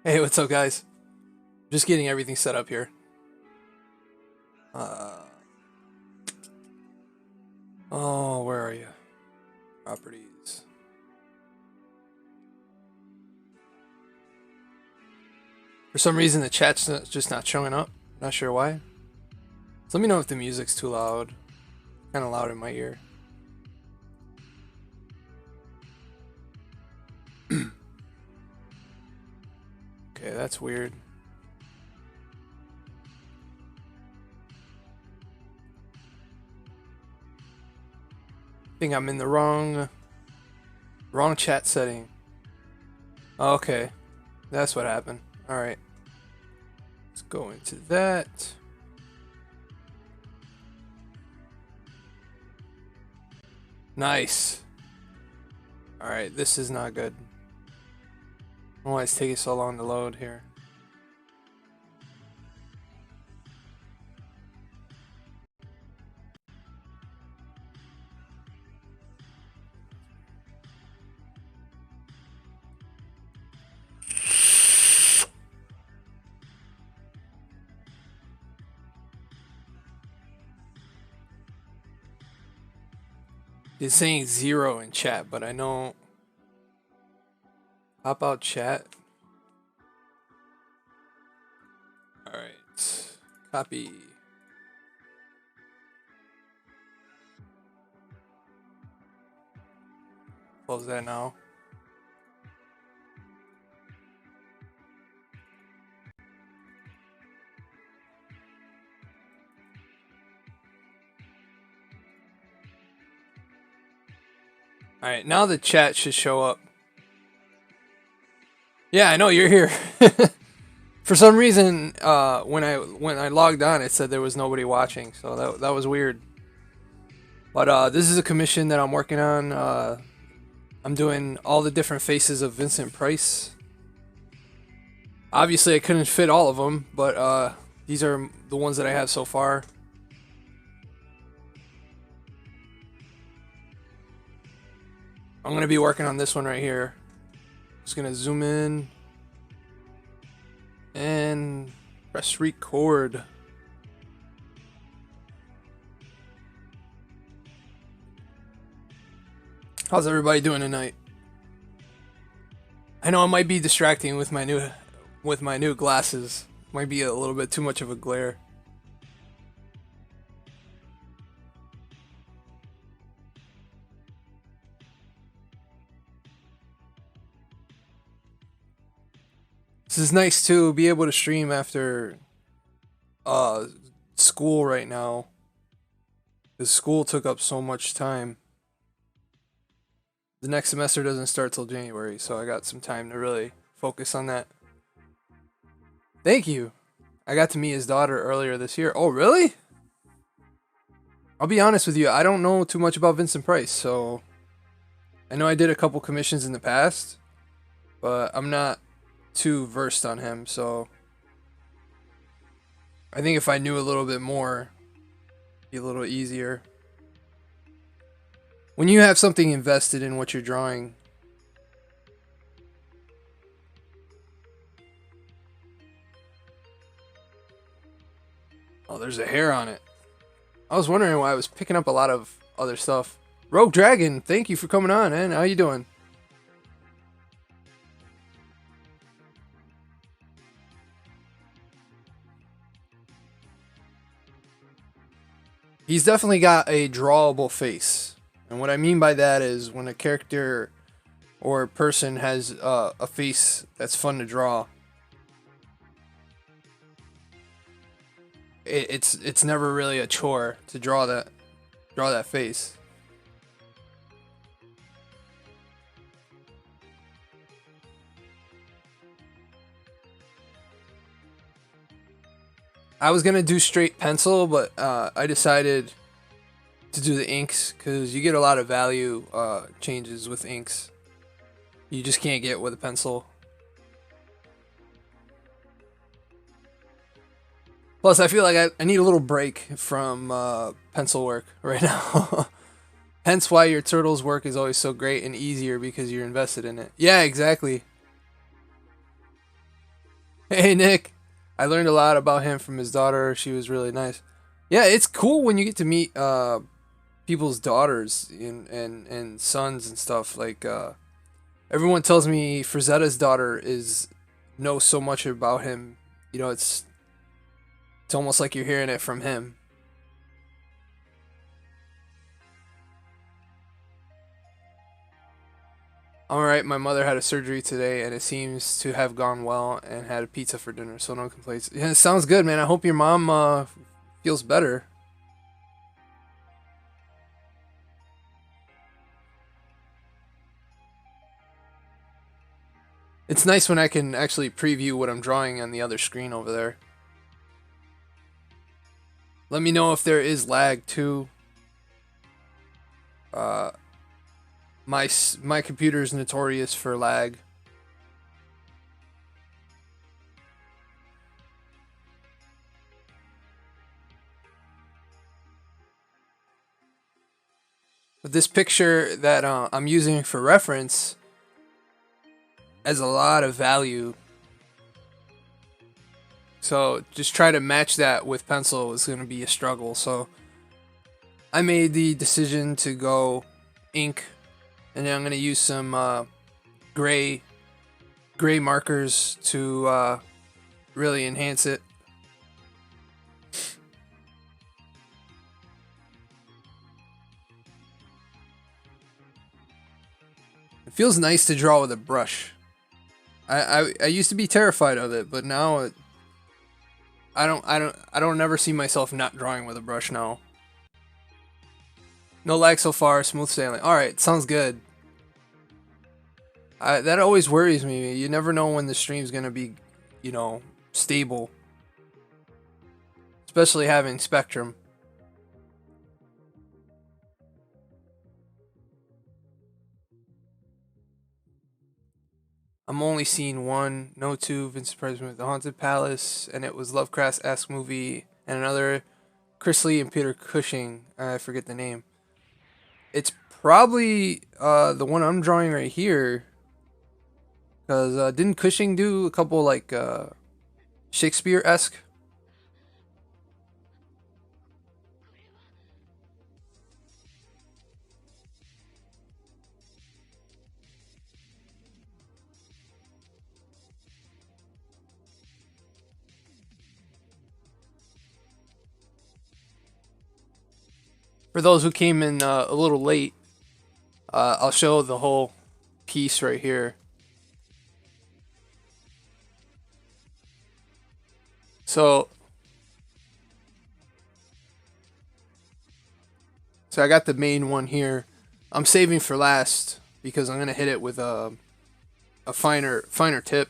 Hey, what's up, guys? Just getting everything set up here. Uh, oh, where are you? Properties. For some reason, the chat's just not showing up. Not sure why. So let me know if the music's too loud. Kind of loud in my ear. Okay, that's weird. I think I'm in the wrong chat setting. Okay, that's what happened. All right, let's go into that. Nice. All right, this is not good. I don't know why it's taking so long to load here. It's saying 0 in chat, but I know. Pop out chat. Alright. Copy. Close that now. Alright, now the chat should show up. Yeah, I know you're here. For some reason, when I logged on, it said there was nobody watching, so that was weird. But this is a commission that I'm working on. I'm doing all the different faces of Vincent Price. Obviously, I couldn't fit all of them, but these are the ones that I have so far. I'm going to be working on this one right here. Just going to zoom in and press record. How's everybody doing tonight? I know it might be distracting with my new glasses. Might be a little bit too much of a glare. This is nice to be able to stream after school right now. Because school took up so much time. The next semester doesn't start till January, so I got some time to really focus on that. Thank you. I got to meet his daughter earlier this year. Oh, really? I'll be honest with you, I don't know too much about Vincent Price, so I know I did a couple commissions in the past, but I'm not too versed on him, so I think if I knew a little bit more, it'd be a little easier. When you have something invested in what you're drawing, oh, there's a hair on it. I was wondering why I was picking up a lot of other stuff. Rogue Dragon, thank you for coming on, man. How you doing? He's definitely got a drawable face. And what I mean by that is when a character or a person has a face that's fun to draw, it's never really a chore to draw that face. I was gonna do straight pencil, but I decided to do the inks because you get a lot of value changes with inks. You just can't get with a pencil. Plus, I feel like I need a little break from pencil work right now. Hence why your Turtles work is always so great and easier because you're invested in it. Yeah, exactly. Hey Nick, I learned a lot about him from his daughter. She was really nice. Yeah, it's cool when you get to meet people's daughters and sons and stuff. Like everyone tells me Frazetta's daughter is knows so much about him. You know, it's almost like you're hearing it from him. All right, my mother had a surgery today, and it seems to have gone well, and had a pizza for dinner, so no complaints. Yeah, it sounds good, man. I hope your mom feels better. It's nice when I can actually preview what I'm drawing on the other screen over there. Let me know if there is lag too. Uh, my computer is notorious for lag. But this picture that I'm using for reference has a lot of value. So just try to match that with pencil is going to be a struggle. So I made the decision to go ink, and then I'm going to use some gray gray markers to really enhance it. It feels nice to draw with a brush. I used to be terrified of it, but now I don't never see myself not drawing with a brush now. No lag so far, smooth sailing. All right, sounds good. That always worries me. You never know when the stream's gonna be, you know, stable, especially having Spectrum. I'm only seeing one, no two. Vincent Price with the Haunted Palace, and it was Lovecraft's movie, and another Chris Lee and Peter Cushing. I forget the name. It's probably the one I'm drawing right here, because didn't Cushing do a couple like Shakespeare esque? For those who came in a little late, I'll show the whole piece right here. So, so I got the main one here. I'm saving for last because I'm gonna hit it with a finer tip.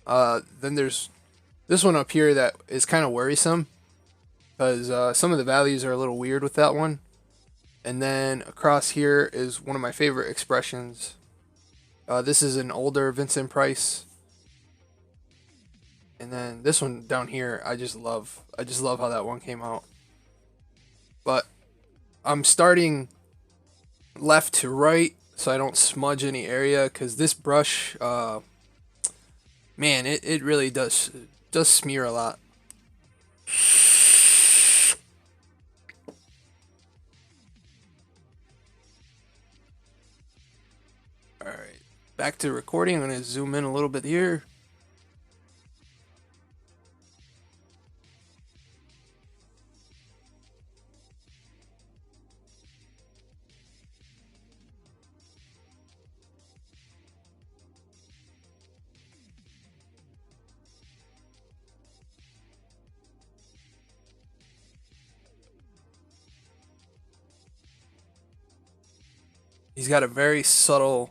Then there's this one up here that is kind of worrisome because some of the values are a little weird with that one. And then across here is one of my favorite expressions. This is an older Vincent Price. And then this one down here, I just love. I just love how that one came out. But I'm starting left to right so I don't smudge any area because this brush, man, it really does smear a lot. All right, back to recording. I'm gonna zoom in a little bit here. He's got a very subtle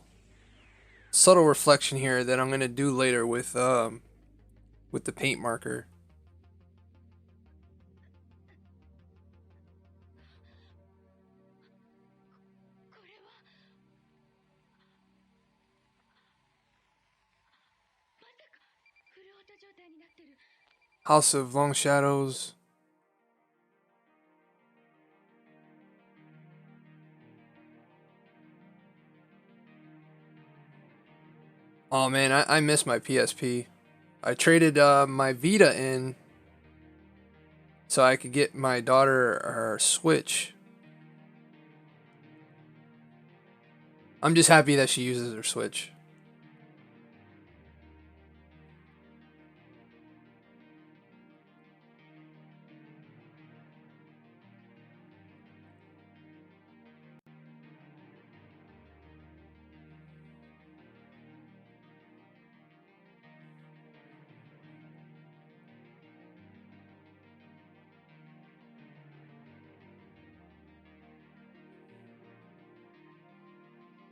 reflection here that I'm gonna do later with the paint marker. House of Long Shadows. Oh man, I miss my PSP. I traded my Vita in so I could get my daughter her Switch. I'm just happy that she uses her Switch.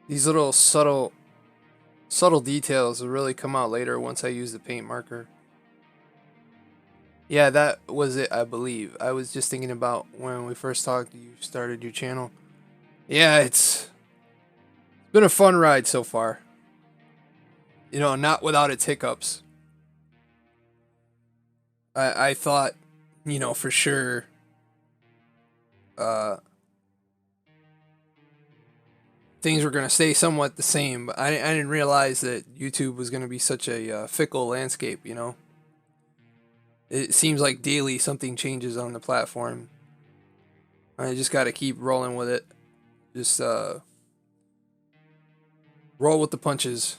These little subtle details will really come out later once I use the paint marker. Yeah, that was it, I believe. I was just thinking about when we first talked, you started your channel. Yeah, it's been a fun ride so far. You know, not without its hiccups. I thought, you know, for sure, uh, things were going to stay somewhat the same, but I didn't realize that YouTube was going to be such a fickle landscape, you know? It seems like daily something changes on the platform. I just got to keep rolling with it. Just roll with the punches.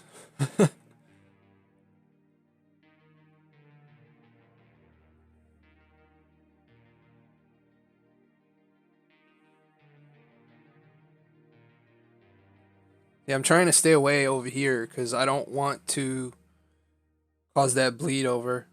Yeah, I'm trying to stay away over here because I don't want to cause that bleed over.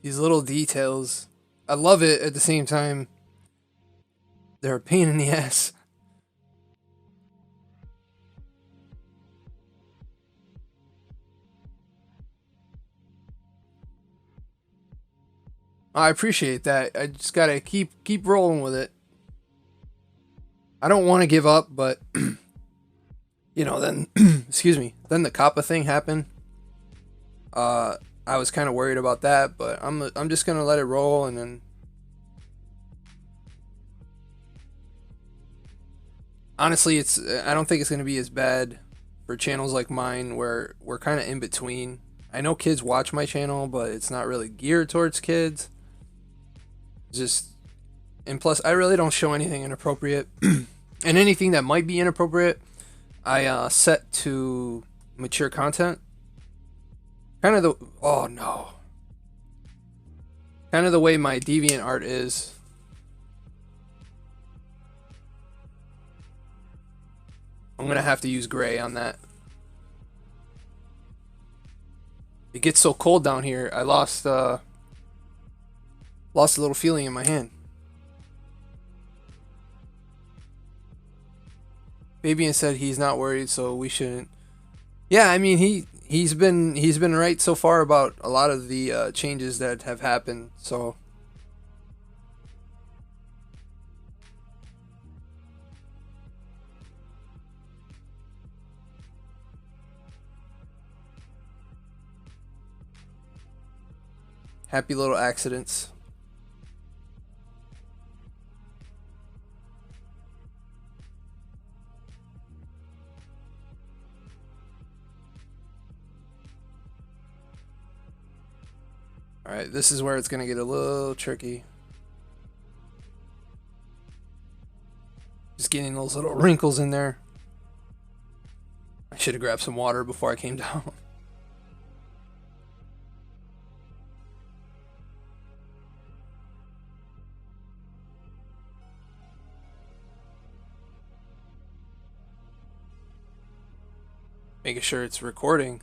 These little details, I love it. At the same time, they're a pain in the ass. I appreciate that. I just gotta keep rolling with it. I don't want to give up, but you know, then excuse me, then the Kappa thing happened. I was kind of worried about that, but I'm just gonna let it roll, and then honestly, I don't think it's gonna be as bad for channels like mine where we're kind of in between. I know kids watch my channel, but it's not really geared towards kids. Just and plus, I really don't show anything inappropriate, and anything that might be inappropriate, I set to mature content. Kind of the oh no, kind of the way my deviant art is. I'm gonna have to use gray on that. It gets so cold down here. I lost a little feeling in my hand. Fabian said he's not worried, so we shouldn't. Yeah, I mean he's been right so far about a lot of the changes that have happened. So happy little accidents. Alright, this is where it's going to get a little tricky. Just getting those little wrinkles in there. I should have grabbed some water before I came down. Making sure it's recording.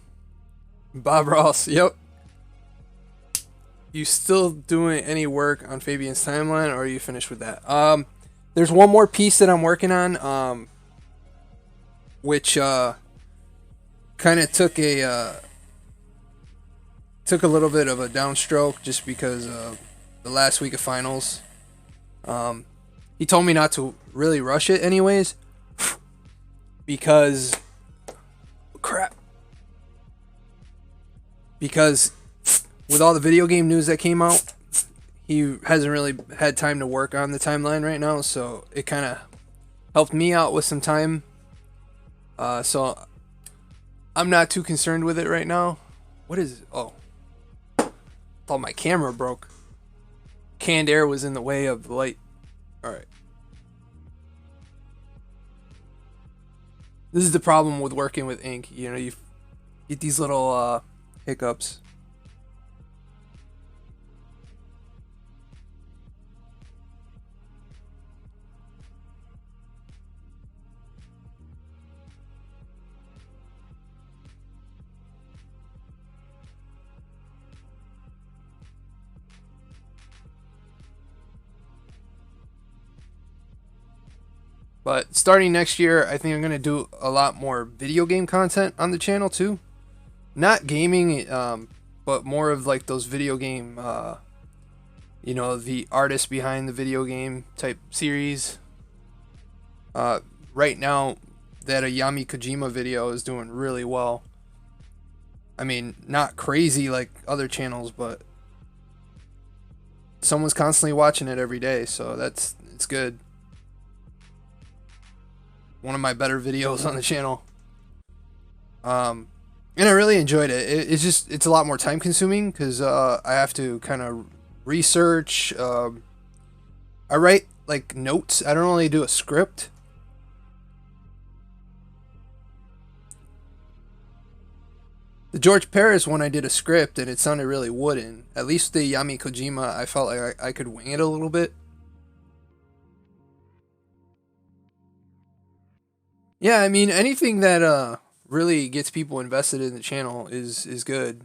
Bob Ross, yep. You still doing any work on Fabian's timeline, or are you finished with that? There's one more piece that I'm working on, which kind of took a little bit of a downstroke just because of the last week of finals. He told me not to really rush it anyways because crap. Because with all the video game news that came out, he hasn't really had time to work on the timeline right now, so it kind of helped me out with some time. So I'm not too concerned with it right now. What is it? Oh, thought my camera broke. Canned air was in the way of the light. All right. This is the problem with working with ink. You know, you get these little hiccups. But starting next year, I think I'm going to do a lot more video game content on the channel too. Not gaming, but more of like those video game, the artist behind the video game type series. Right now, that Ayami Kojima video is doing really well. I mean, not crazy like other channels, but someone's constantly watching it every day, so it's good. One of my better videos on the channel. And I really enjoyed it. It's a lot more time consuming because I have to kind of research. I write like notes. I don't really do a script. The George Paris one, I did a script and it sounded really wooden. At least the Yami Kojima, I felt like I could wing it a little bit. Yeah, I mean anything that really gets people invested in the channel is good.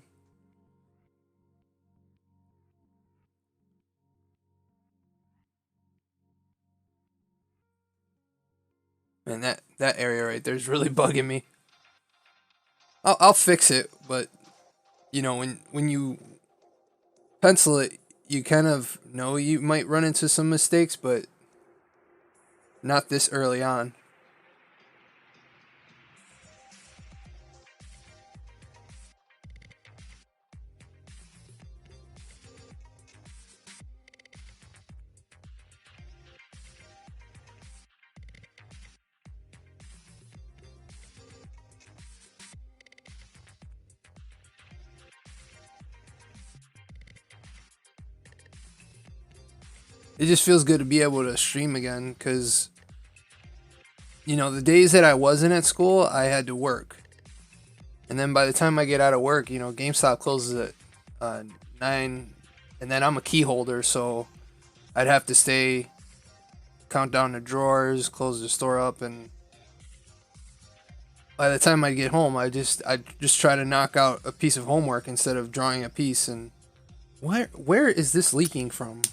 And that area right there is really bugging me. I'll fix it, but you know when you pencil it, you kind of know you might run into some mistakes, but not this early on. It just feels good to be able to stream again because the days that I wasn't at school, I had to work. And then by the time I get out of work, GameStop closes at 9. And then I'm a key holder, so I'd have to stay, count down the drawers, close the store up. And by the time I get home, I just try to knock out a piece of homework instead of drawing a piece. And where is this leaking from?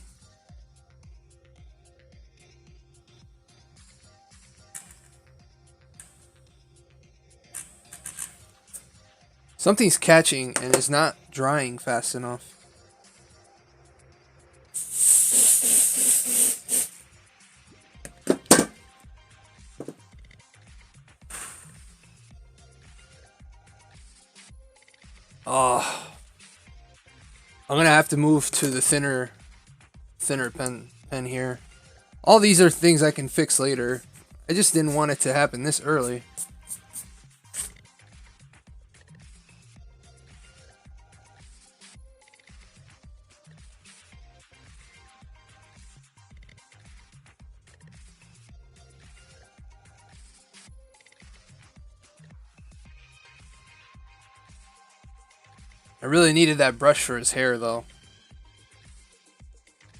Something's catching and is not drying fast enough. Oh, I'm gonna have to move to the thinner pen here. All these are things I can fix later. I just didn't want it to happen this early. I really needed that brush for his hair, though.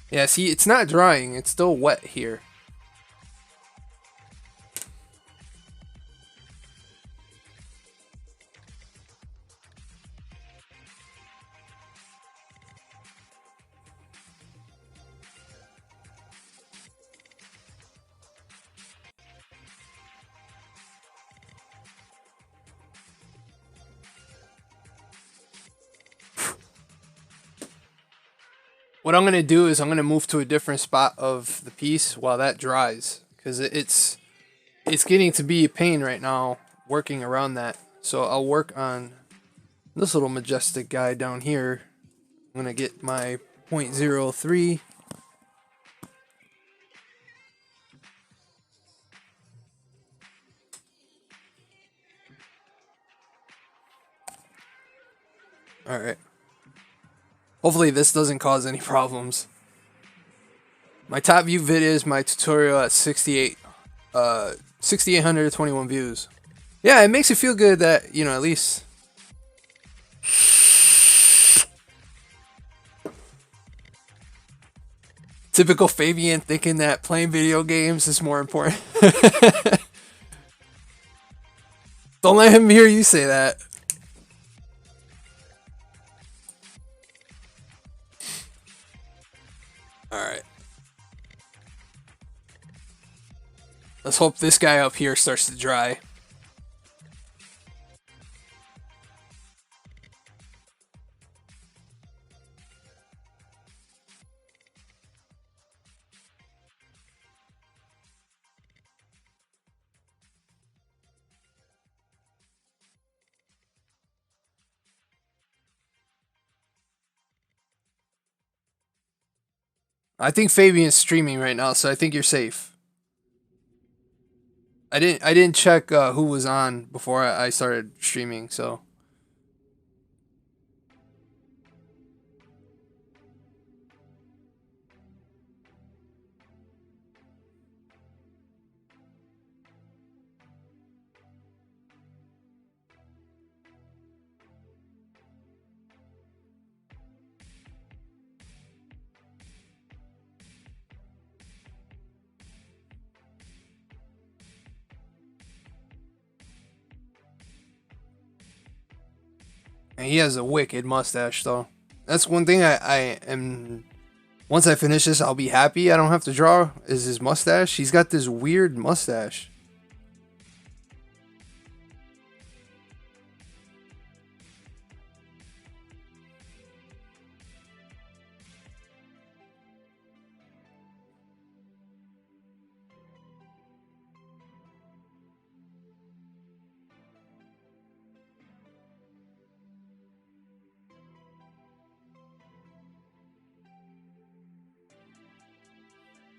Yeah, see, it's not drying. It's still wet here. What I'm gonna do is I'm gonna move to a different spot of the piece while that dries, because it's getting to be a pain right now working around that. So I'll work on this little majestic guy down here. I'm gonna get my 0.03. All right. Hopefully this doesn't cause any problems. My top view vid is my tutorial at 6,821 views. Yeah, it makes you feel good that, you know, at least. Typical Fabian thinking that playing video games is more important. Don't let him hear you say that. Alright. Let's hope this guy up here starts to dry. I think Fabian's streaming right now, so I think you're safe. I didn't check who was on before I started streaming, so. And he has a wicked mustache, though. That's one thing I am. Once I finish this, I'll be happy. I don't have to draw. Is his mustache? He's got this weird mustache.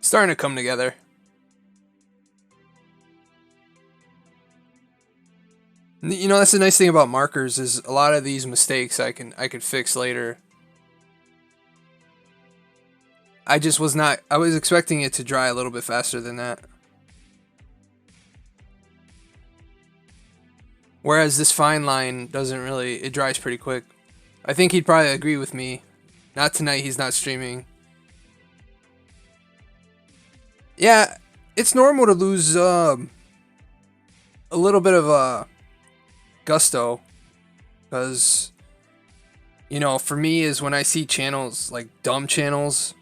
Starting to come together. You know, that's the nice thing about markers is a lot of these mistakes I could fix later. I just was not. I was expecting it to dry a little bit faster than that. Whereas this fine line doesn't really. It dries pretty quick. I think he'd probably agree with me. Not tonight. He's not streaming. Yeah, it's normal to lose a little bit of gusto, because you know, for me is when I see channels like dumb channels,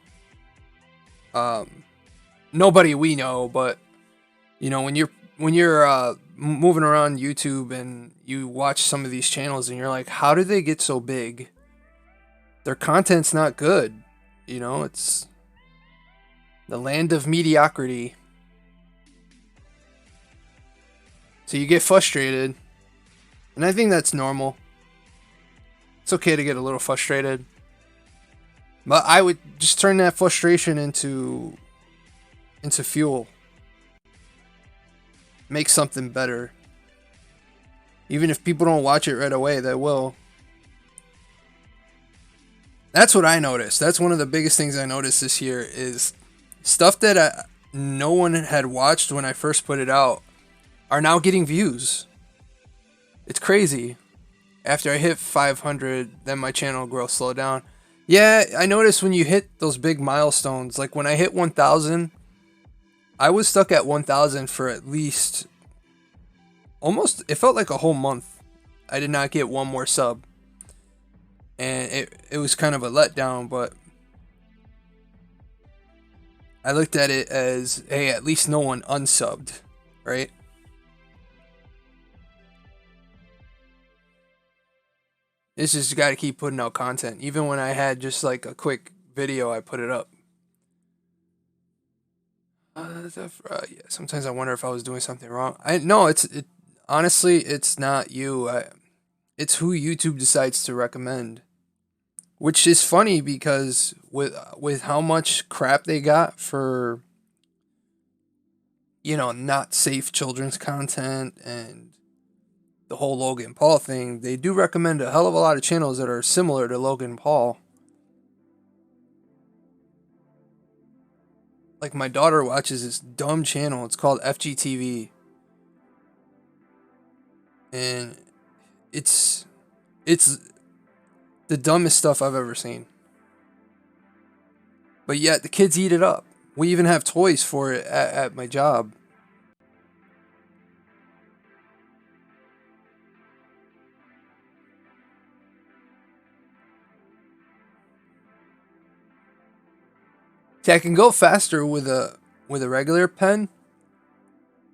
nobody we know, but you know, when you're moving around YouTube and you watch some of these channels and you're like, how did they get so big? Their content's not good, you know. It's the land of mediocrity. So you get frustrated. And I think that's normal. It's okay to get a little frustrated. But I would just turn that frustration into fuel. Make something better. Even if people don't watch it right away, they will. That's what I noticed. That's one of the biggest things I noticed this year is stuff that no one had watched when I first put it out are now getting views. It's crazy. After I hit 500, then my channel growth slowed down. Yeah, I noticed when you hit those big milestones, like when I hit 1,000, I was stuck at 1,000 for at least almost, it felt like a whole month. I did not get one more sub. And it was kind of a letdown, but I looked at it as, hey, at least no one unsubbed, right? It's just got to keep putting out content. Even when I had just like a quick video, I put it up. Yeah, sometimes I wonder if I was doing something wrong. I no, honestly, it's not you. It's who YouTube decides to recommend. Which is funny because with how much crap they got for not safe children's content and the whole Logan Paul thing, they do recommend a hell of a lot of channels that are similar to Logan Paul. Like my daughter watches this dumb channel. It's called FGTV, and it's the dumbest stuff I've ever seen. But yet the kids eat it up. We even have toys for it at my job. See, I can go faster with a regular pen,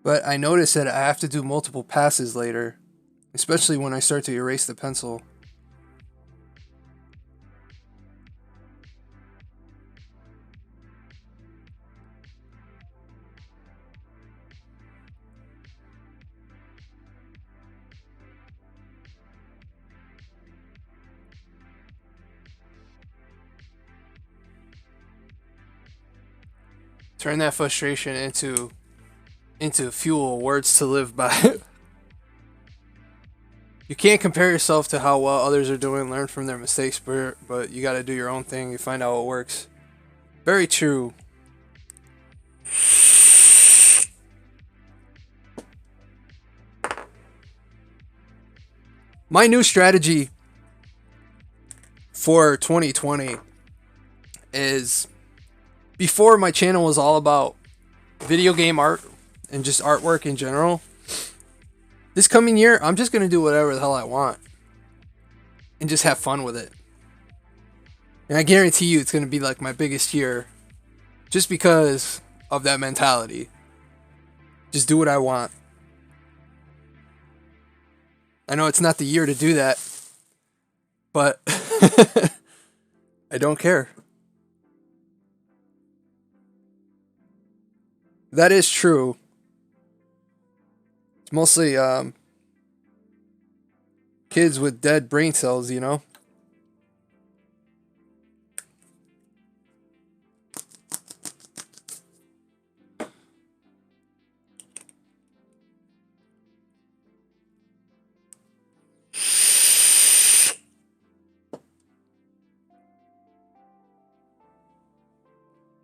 but I notice that I have to do multiple passes later, especially when I start to erase the pencil. Turn that frustration into fuel, words to live by. You can't compare yourself to how well others are doing. Learn from their mistakes, but you got to do your own thing. You find out what works. Very true. My new strategy for 2020 is, before my channel was all about video game art and just artwork in general. This coming year, I'm just going to do whatever the hell I want and just have fun with it. And I guarantee you it's going to be like my biggest year just because of that mentality. Just do what I want. I know it's not the year to do that, but I don't care. That is true. It's mostly kids with dead brain cells, you know?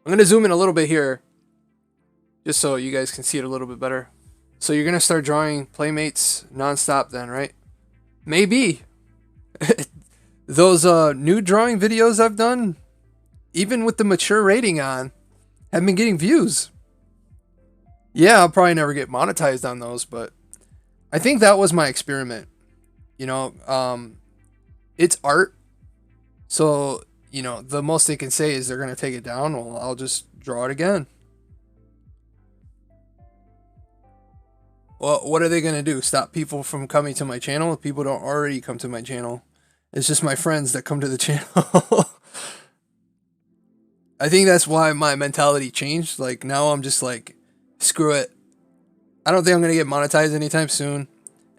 I'm going to zoom in a little bit here, just so you guys can see it a little bit better. So you're going to start drawing Playmates nonstop then, right? Maybe. Those new drawing videos I've done, even with the mature rating on, have been getting views. Yeah, I'll probably never get monetized on those, but I think that was my experiment. It's art. So, the most they can say is they're going to take it down. Well, I'll just draw it again. Well, what are they going to do? Stop people from coming to my channel? People don't already come to my channel. It's just my friends that come to the channel. I think that's why my mentality changed. Like, now I'm just like, screw it. I don't think I'm going to get monetized anytime soon.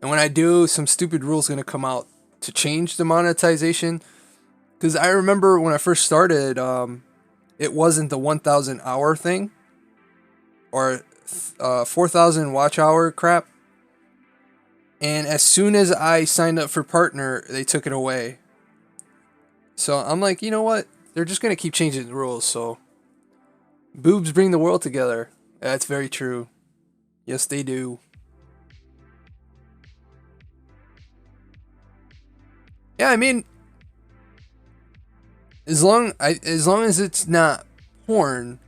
And when I do, some stupid rule's going to come out to change the monetization. Because I remember when I first started, it wasn't the 1,000 hour thing. Or 4,000 watch hour crap. And as soon as I signed up for partner, they took it away. So I'm like, you know what? They're just going to keep changing the rules. So boobs bring the world together. That's very true. Yes, they do. Yeah, I mean, as long as it's not porn,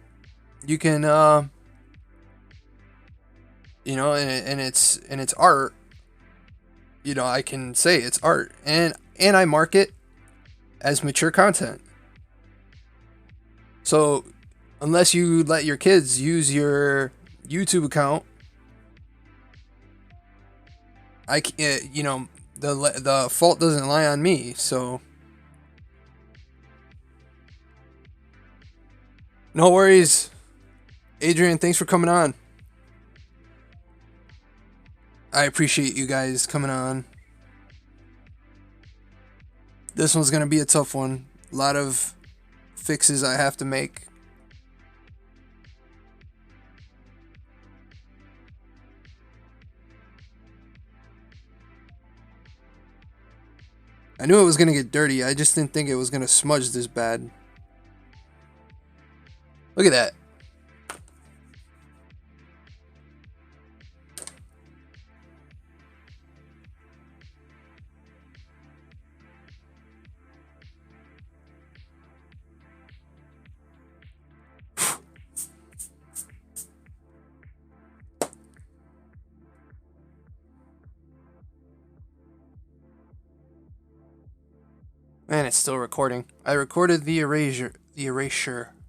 you can and it's art. I can say it's art, and I mark it as mature content. So unless you let your kids use your YouTube account, I can't, the fault doesn't lie on me. So No worries. Adrian, thanks for coming on. I appreciate you guys coming on. This one's going to be a tough one. A lot of fixes I have to make. I knew it was going to get dirty. I just didn't think it was going to smudge this bad. Look at that. Man, it's still recording. I recorded the erasure. Erasure?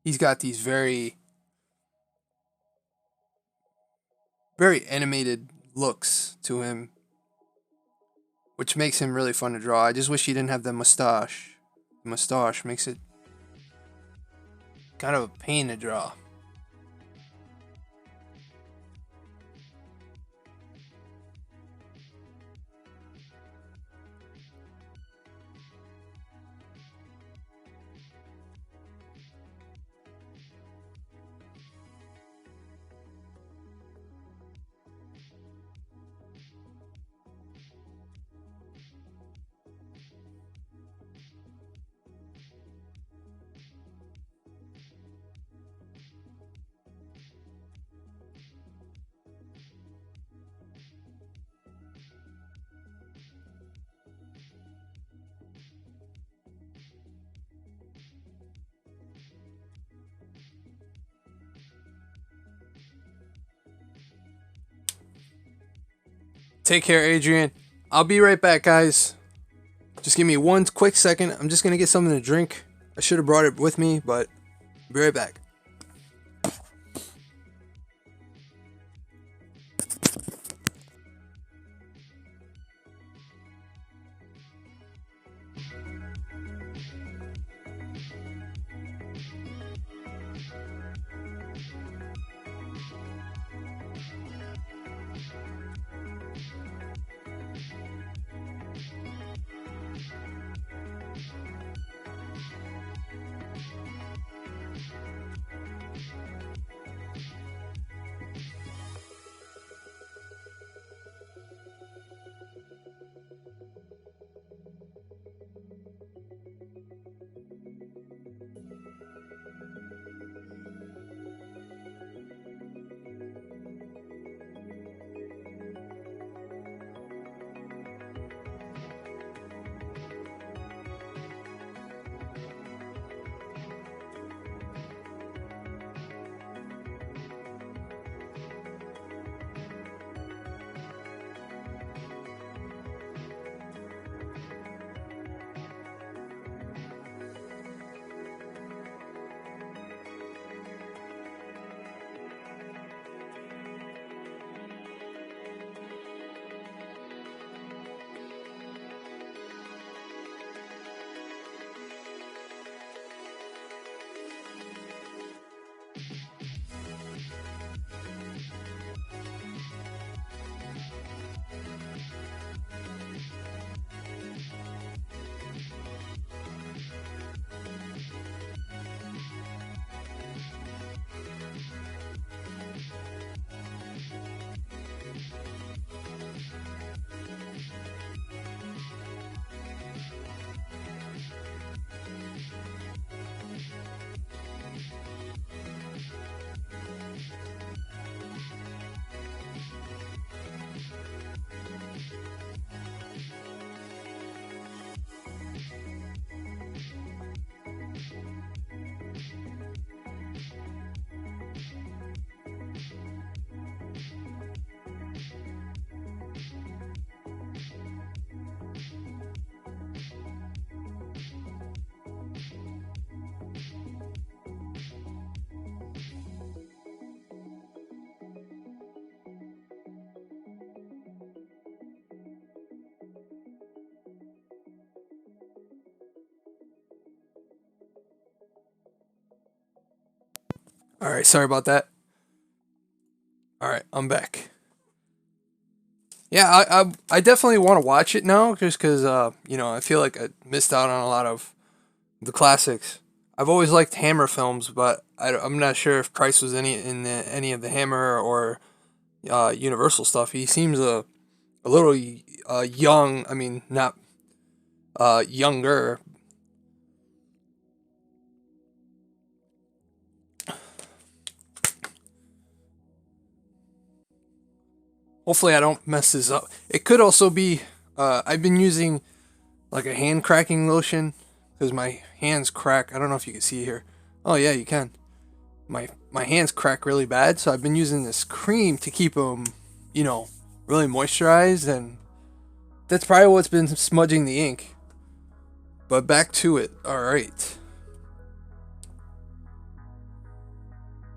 He's got these very animated looks to him, which makes him really fun to draw. I just wish he didn't have the mustache. The mustache makes it kind of a pain to draw. Take care, Adrian. I'll be right back, guys. Just give me one quick second. I'm just gonna get something to drink. I should have brought it with me, but I'll be right back. All right, sorry about that. All right, I'm back. Yeah, I definitely want to watch it now, just because I feel like I missed out on a lot of the classics. I've always liked Hammer films, but I'm not sure if Price was any of the Hammer or Universal stuff. He seems a little young. I mean, not younger. Hopefully, I don't mess this up. It could also be. I've been using like a hand cracking lotion because my hands crack. I don't know if you can see here. Oh yeah, you can. My hands crack really bad, so I've been using this cream to keep them, you know, really moisturized, and that's probably what's been smudging the ink. But back to it. All right.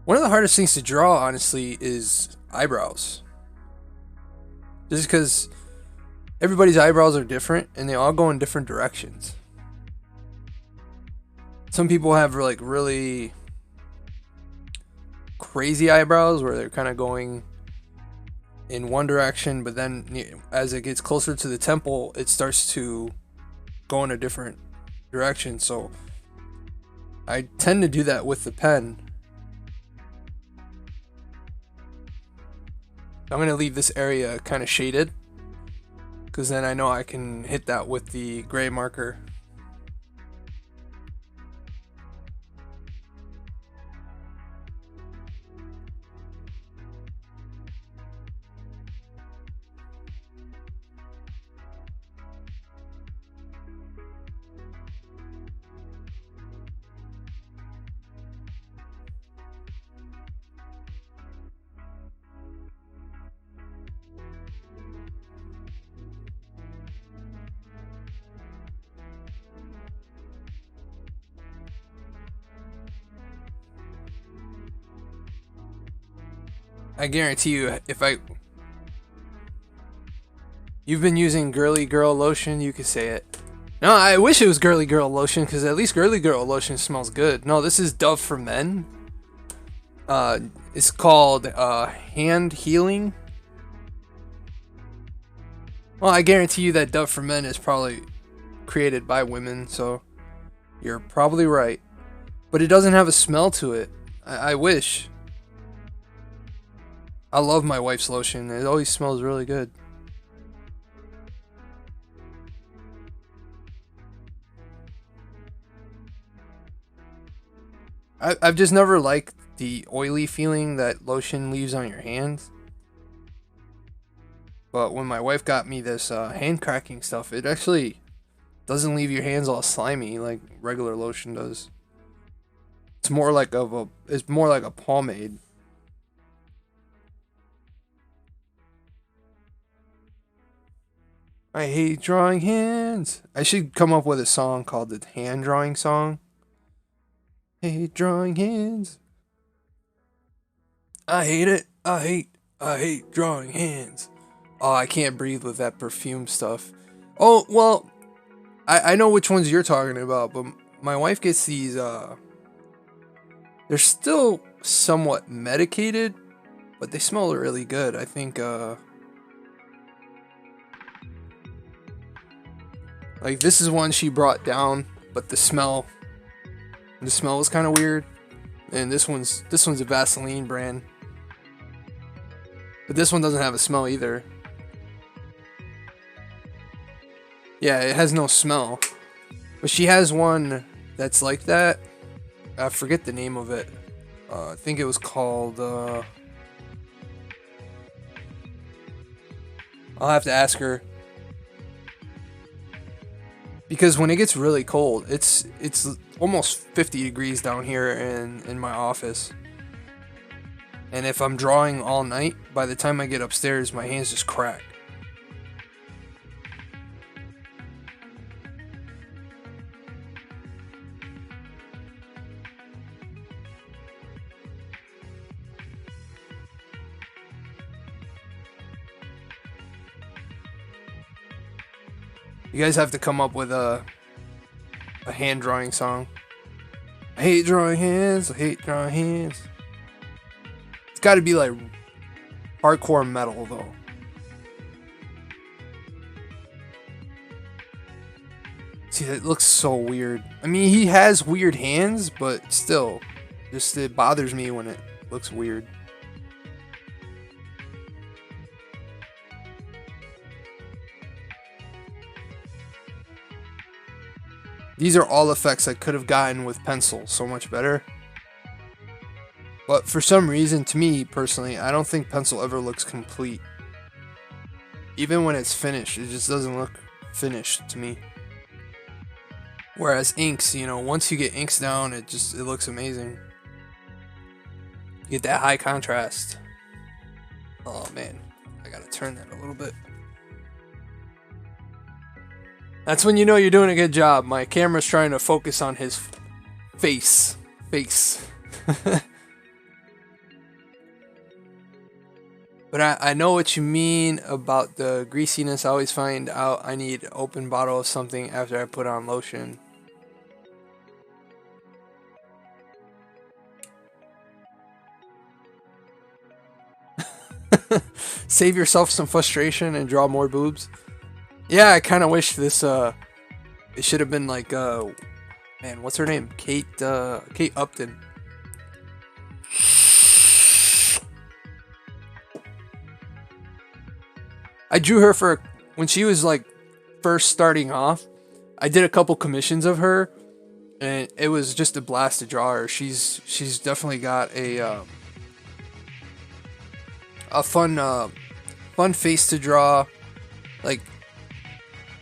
One of the hardest things to draw, honestly, is eyebrows. Just because everybody's eyebrows are different and they all go in different directions. Some people have like really crazy eyebrows where they're kind of going in one direction, but then as it gets closer to the temple, it starts to go in a different direction. So I tend to do that with the pen. I'm going to leave this area kind of shaded because then I know I can hit that with the gray marker. I guarantee you, you've been using girly girl lotion, you could say it. No, I wish it was girly girl lotion because at least girly girl lotion smells good. No, this is Dove for Men. It's called Hand Healing. Well, I guarantee you that Dove for Men is probably created by women, so you're probably right. But it doesn't have a smell to it. I wish. I love my wife's lotion. It always smells really good. I've just never liked the oily feeling that lotion leaves on your hands. But when my wife got me this hand cracking stuff, it actually doesn't leave your hands all slimy like regular lotion does. It's more like a pomade. I hate drawing hands. I should come up with a song called the hand drawing song. Hate drawing hands. I hate it. I hate drawing hands. Oh, I can't breathe with that perfume stuff. Oh, well, I know which ones you're talking about, but my wife gets these, they're still somewhat medicated, but they smell really good. I think, like this is one she brought down, but the smell was kind of weird. And this one's a Vaseline brand. But this one doesn't have a smell either. Yeah, it has no smell. But she has one that's like that. I forget the name of it. I think it was called I'll have to ask her. Because when it gets really cold, it's almost 50 degrees down here in my office. And if I'm drawing all night, by the time I get upstairs, my hands just crack. You guys have to come up with a hand drawing song. I hate drawing hands. I hate drawing hands. It's got to be like hardcore metal though. See, that looks so weird. I mean, he has weird hands, but still, just it bothers me when it looks weird. These are all effects I could have gotten with pencil so much better. But for some reason, to me personally, I don't think pencil ever looks complete. Even when it's finished, it just doesn't look finished to me. Whereas inks, you know, once you get inks down, it looks amazing. You get that high contrast. Oh man, I gotta turn that a little bit. That's when you know you're doing a good job. My camera's trying to focus on his face. But I know what you mean about the greasiness. I always find out I need an open bottle of something after I put on lotion. Save yourself some frustration and draw more boobs. Yeah, I kind of wish this it should have been like man, what's her name? Kate Upton. I drew her for when she was like first starting off. I did a couple commissions of her, and it was just a blast to draw her. She's definitely got a fun face to draw, like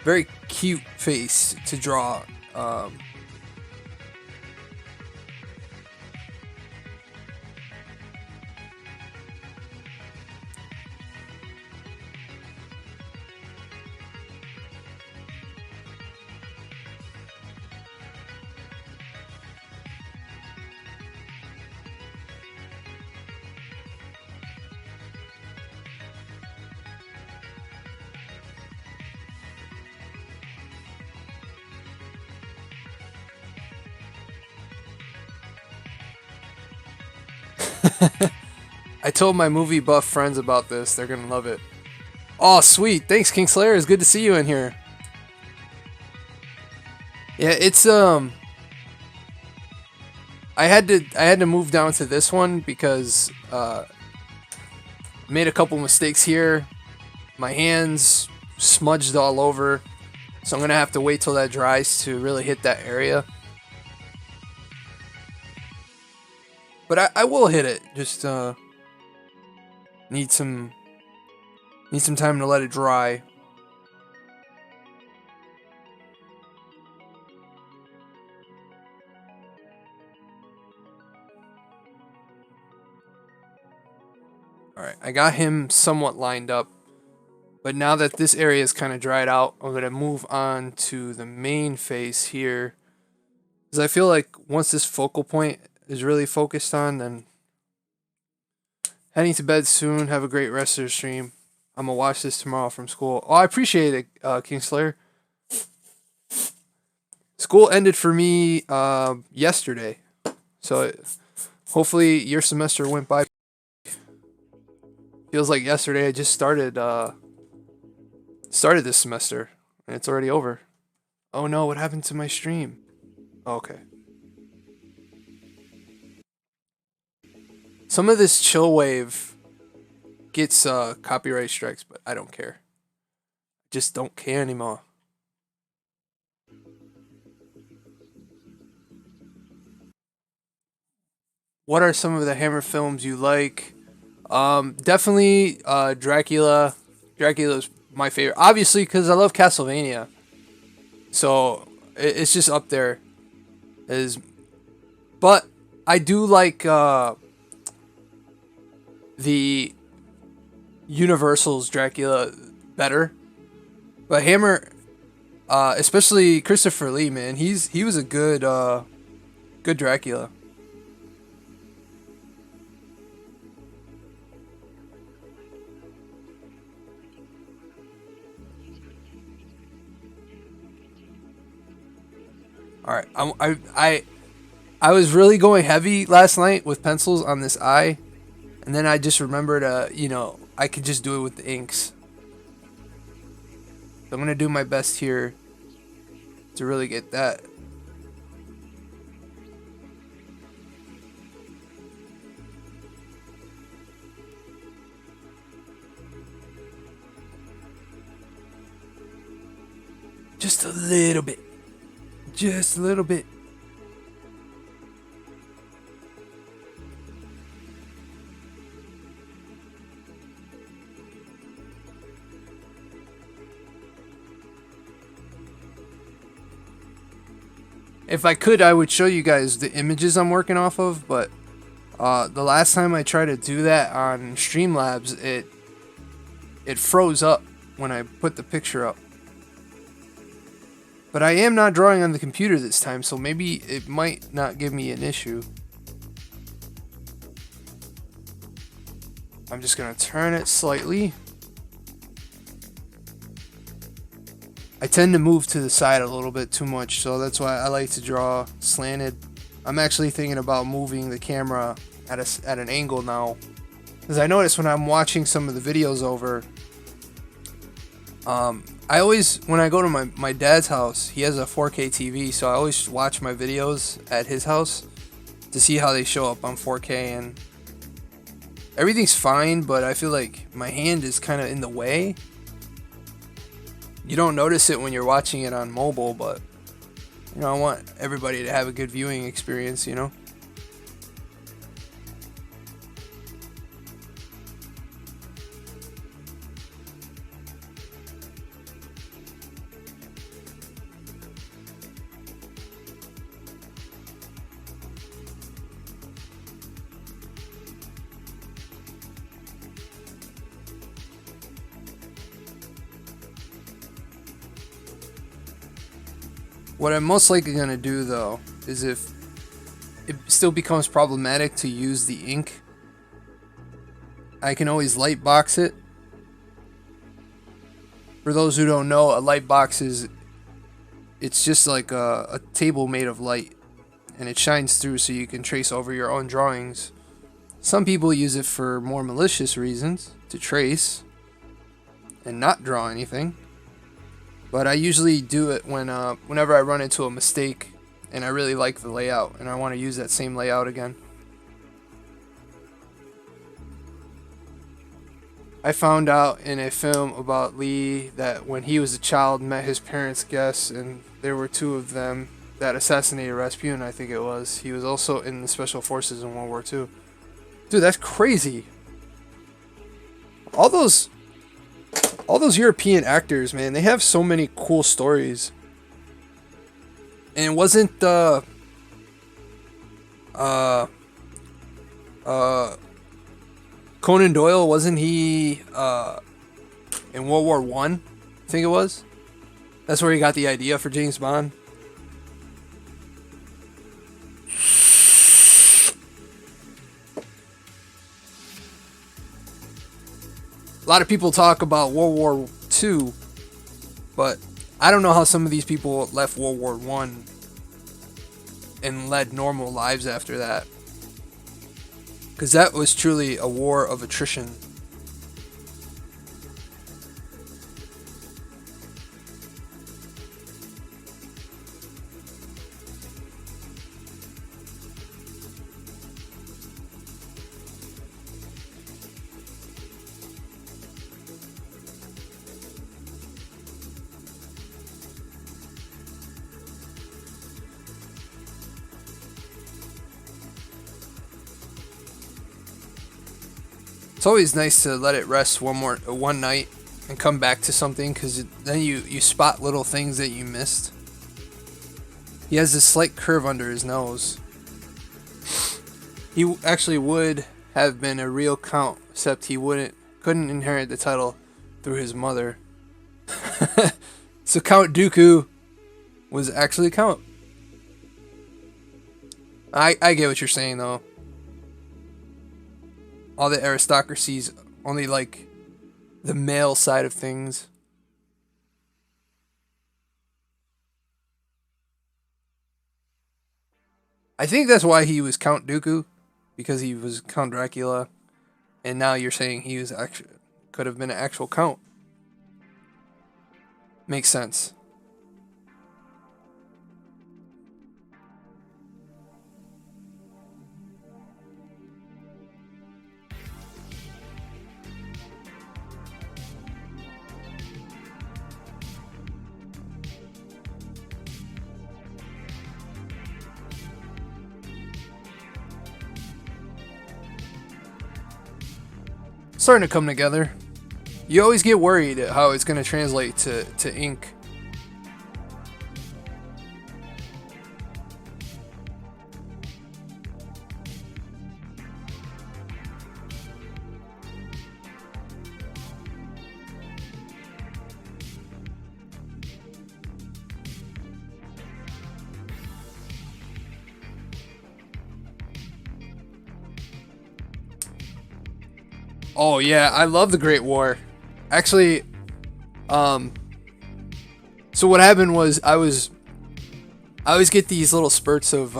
very cute face to draw. I told my movie buff friends about this. They're gonna love it. Oh, sweet. Thanks, Kingslayer. It's good to see you in here. Yeah, it's I had to move down to this one because made a couple mistakes here. My hands smudged all over, so I'm gonna have to wait till that dries to really hit that area. But I will hit it. Just need some time to let it dry. Alright, I got him somewhat lined up. But now that this area is kind of dried out, I'm going to move on to the main face here. Because I feel like once this focal point is really focused on, then heading to bed soon. Have a great rest of the stream. I'm going to watch this tomorrow from school. Oh, I appreciate it, Kingslayer. School ended for me yesterday. So hopefully your semester went by. Feels like yesterday. I just started this semester and it's already over. Oh no, what happened to my stream? Oh, okay. Some of this chill wave gets copyright strikes, but I don't care. Just don't care anymore. What are some of the Hammer films you like? Definitely Dracula. Dracula's my favorite, obviously, because I love Castlevania. So it's just up there. But I do like the Universal's Dracula better. But Hammer, especially Christopher Lee, man, he was a good Dracula. All right, I was really going heavy last night with pencils on this eye, And then I just remembered, I could just do it with the inks. So I'm gonna do my best here to really get that. Just a little bit. Just a little bit. If I could, I would show you guys the images I'm working off of, but the last time I tried to do that on Streamlabs, it froze up when I put the picture up. But I am not drawing on the computer this time, so maybe it might not give me an issue. I'm just gonna turn it slightly. I tend to move to the side a little bit too much, so that's why I like to draw slanted. I'm actually thinking about moving the camera at an angle now, because I notice when I'm watching some of the videos over, I always, when I go to my dad's house, he has a 4K TV, so I always watch my videos at his house to see how they show up on 4K, and everything's fine, but I feel like my hand is kind of in the way. You don't notice it when you're watching it on mobile, but I want everybody to have a good viewing experience, What I'm most likely going to do, though, is if it still becomes problematic to use the ink, I can always light box it. For those who don't know, a light box it's just like a table made of light, and it shines through so you can trace over your own drawings. Some people use it for more malicious reasons, to trace and not draw anything. But I usually do it whenever I run into a mistake and I really like the layout and I want to use that same layout again. I found out in a film about Lee that when he was a child, met his parents' guests, and there were two of them that assassinated Rasputin, I think it was. He was also in the Special Forces in World War II. Dude, that's crazy. All those European actors, man, they have so many cool stories. And wasn't Conan Doyle, wasn't he in World War One? I think it was. That's where he got the idea for James Bond. A lot of people talk about World War II, but I don't know how some of these people left World War I and led normal lives after that. Because that was truly a war of attrition. It's always nice to let it rest one night and come back to something, because then you spot little things that you missed. He has this slight curve under his nose. He actually would have been a real count, except he couldn't inherit the title through his mother. So Count Dooku was actually Count. I get what you're saying, though. All the aristocracies only like the male side of things. I think that's why he was Count Dooku, because he was Count Dracula. and now you're saying he was actually could have been an actual count. Makes sense. Starting to come together. You always get worried at how it's going to translate to ink. Oh yeah, I love the Great War. Actually, so what happened was I always get these little spurts of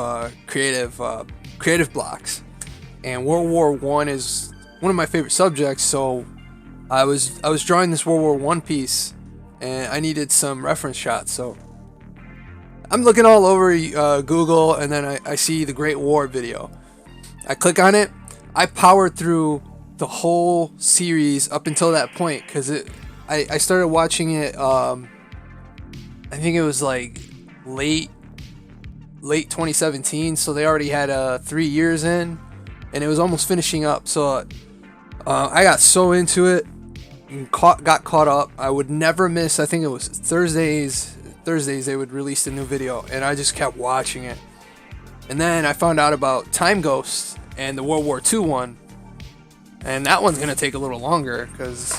creative blocks, and World War One is one of my favorite subjects. So I was drawing this World War One piece, and I needed some reference shots. So I'm looking all over Google, and then I see the Great War video. I click on it. I powered through the whole series up until that point because I started watching it. I think it was like late 2017, so they already had 3 years in, and it was almost finishing up. So I got so into it and got caught up. I would never miss. I think it was Thursdays they would release a new video, and I just kept watching it. And then I found out about Time Ghosts and the World War II one. And that one's going to take a little longer because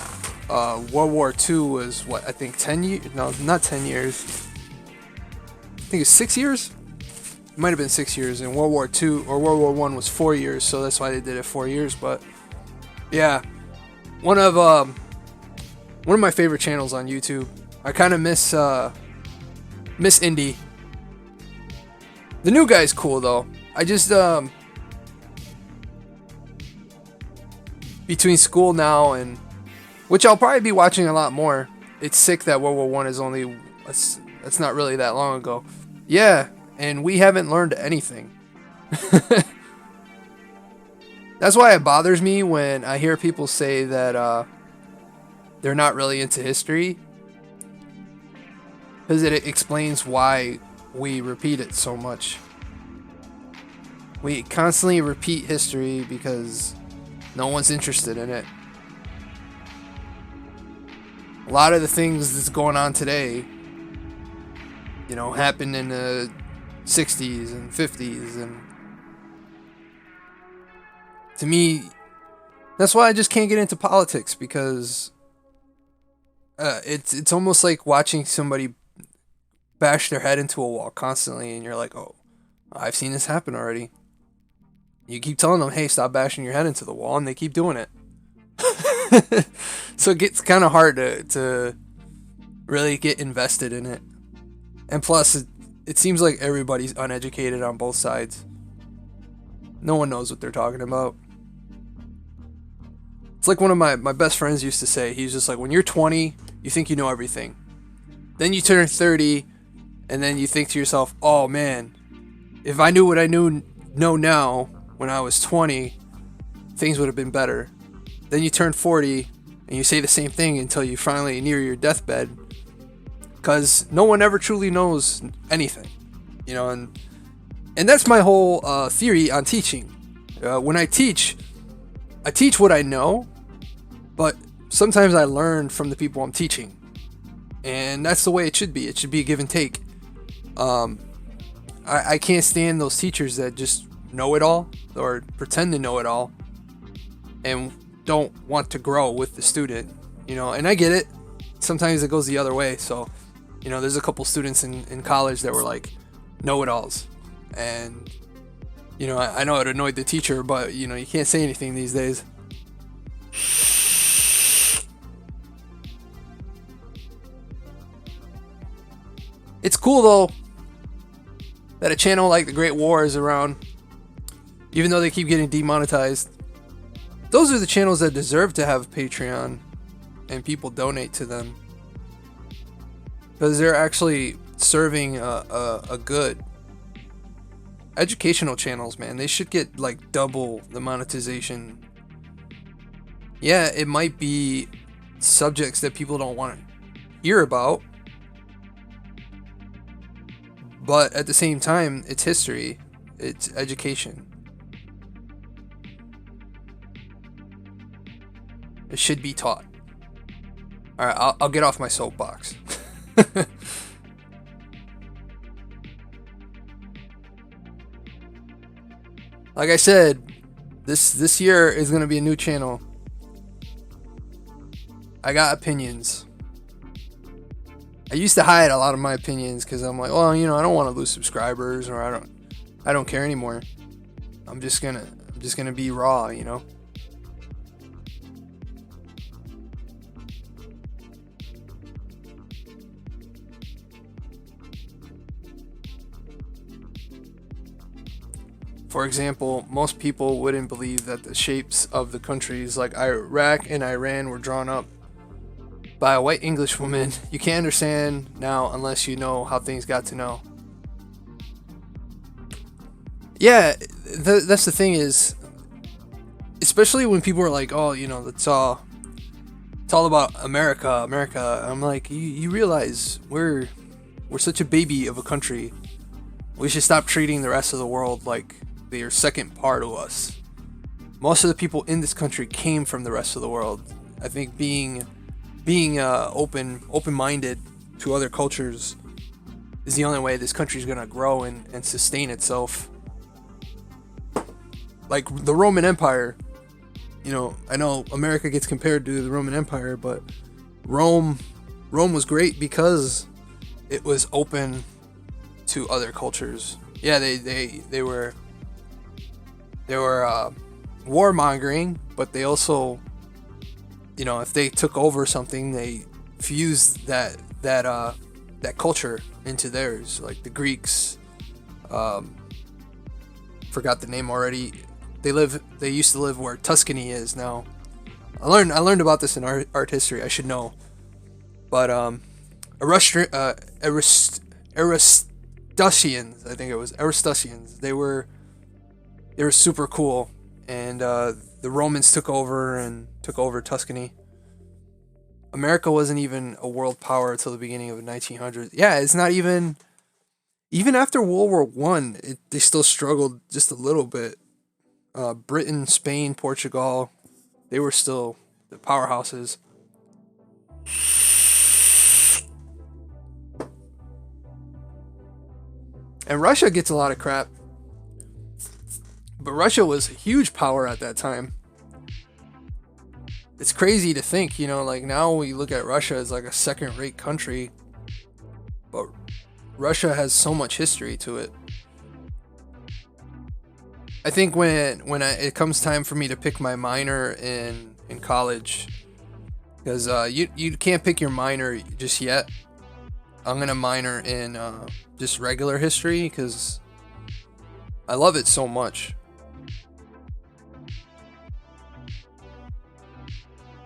World War II was, what, I think 10 years? No, not 10 years. I think it's 6 years? It might have been 6 years. And World War II or World War I was 4 years, so that's why they did it 4 years. But yeah, one of my favorite channels on YouTube. I kind of miss Indie. The new guy's cool though. I just between school now and which I'll probably be watching a lot more. It's sick that World War One is only that's not really that long ago. Yeah, and we haven't learned anything. That's why it bothers me when I hear people say that they're not really into history, because it explains why we repeat it so much. We constantly repeat history because no one's interested in it. A lot of the things that's going on today, you know, happened in the 60s and 50s, and to me, that's why I just can't get into politics, because it's almost like watching somebody bash their head into a wall constantly, and you're like, oh, I've seen this happen already. You keep telling them, hey, stop bashing your head into the wall, and they keep doing it. So it gets kind of hard to really get invested in it. And plus, it seems like everybody's uneducated on both sides. No one knows what they're talking about. It's like one of my best friends used to say. He's just like, when you're 20, you think you know everything. Then you turn 30, and then you think to yourself, oh man, if I knew what I know now when I was 20, things would have been better. Then you turn 40, and you say the same thing until you finally near your deathbed, because no one ever truly knows anything, you know. And that's my whole theory on teaching. When I teach what I know, but sometimes I learn from the people I'm teaching, and that's the way it should be. It should be a give and take. I can't stand those teachers that just know it all or pretend to know it all and don't want to grow with the student, you know. And I get it. Sometimes it goes the other way. So, you know, there's a couple students in college that were like know-it-alls, and you know, I know it annoyed the teacher, but you know, you can't say anything these days. It's cool though that a channel like the Great War is around, even though they keep getting demonetized. Those are the channels that deserve to have Patreon and people donate to them, because they're actually serving a good. Educational channels, man, they should get like double the monetization. Yeah, it might be subjects that people don't want to hear about, but at the same time, it's history, it's education. It should be taught. All right, I'll get off my soapbox. Like I said, this year is gonna be a new channel. I got opinions. I used to hide a lot of my opinions because I'm like, well, you know, I don't want to lose subscribers, or I don't care anymore. I'm just gonna be raw, you know. For example, most people wouldn't believe that the shapes of the countries like Iraq and Iran were drawn up by a white English woman. You can't understand now unless you know how things got to know. Yeah, that's the thing is, especially when people are like, oh, you know, it's all about America. I'm like, you realize we're such a baby of a country. We should stop treating the rest of the world like they are second part of us. Most of the people in this country came from the rest of the world. I think being open-minded to other cultures is the only way this country is gonna grow and sustain itself. Like the Roman Empire, you know, I know America gets compared to the Roman Empire, but Rome was great because it was open to other cultures. Yeah, they were warmongering, but they also, you know, if they took over something, they fused that culture into theirs. Like the Greeks, forgot the name already. They used to live where Tuscany is now. I learned about this in art history. I should know. But Erustusians, I think it was Erustusians. They were super cool, and the Romans took over Tuscany. America wasn't even a world power until the beginning of the 1900s. Yeah, it's not even after World War One. They still struggled just a little bit. Britain, Spain, Portugal, they were still the powerhouses. And Russia gets a lot of crap. But Russia was a huge power at that time. It's crazy to think, you know, like now we look at Russia as like a second-rate country. But Russia has so much history to it. I think when it comes time for me to pick my minor in college, because you can't pick your minor just yet. I'm gonna minor in just regular history because I love it so much.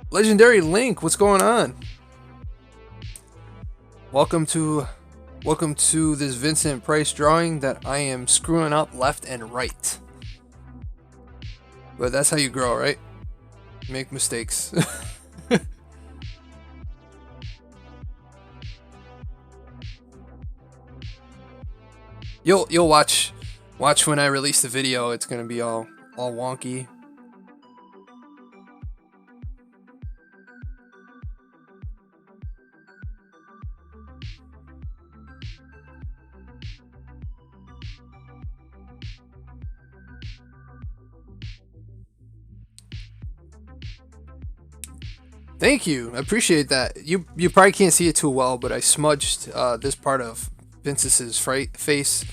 Legendary Link, what's going on? Welcome to this Vincent Price drawing that I am screwing up left and right. But that's how you grow, right? Make mistakes. You'll watch when I release the video. It's gonna be all wonky. Thank you. I appreciate that. You probably can't see it too well, but I smudged this part of Vincent's face,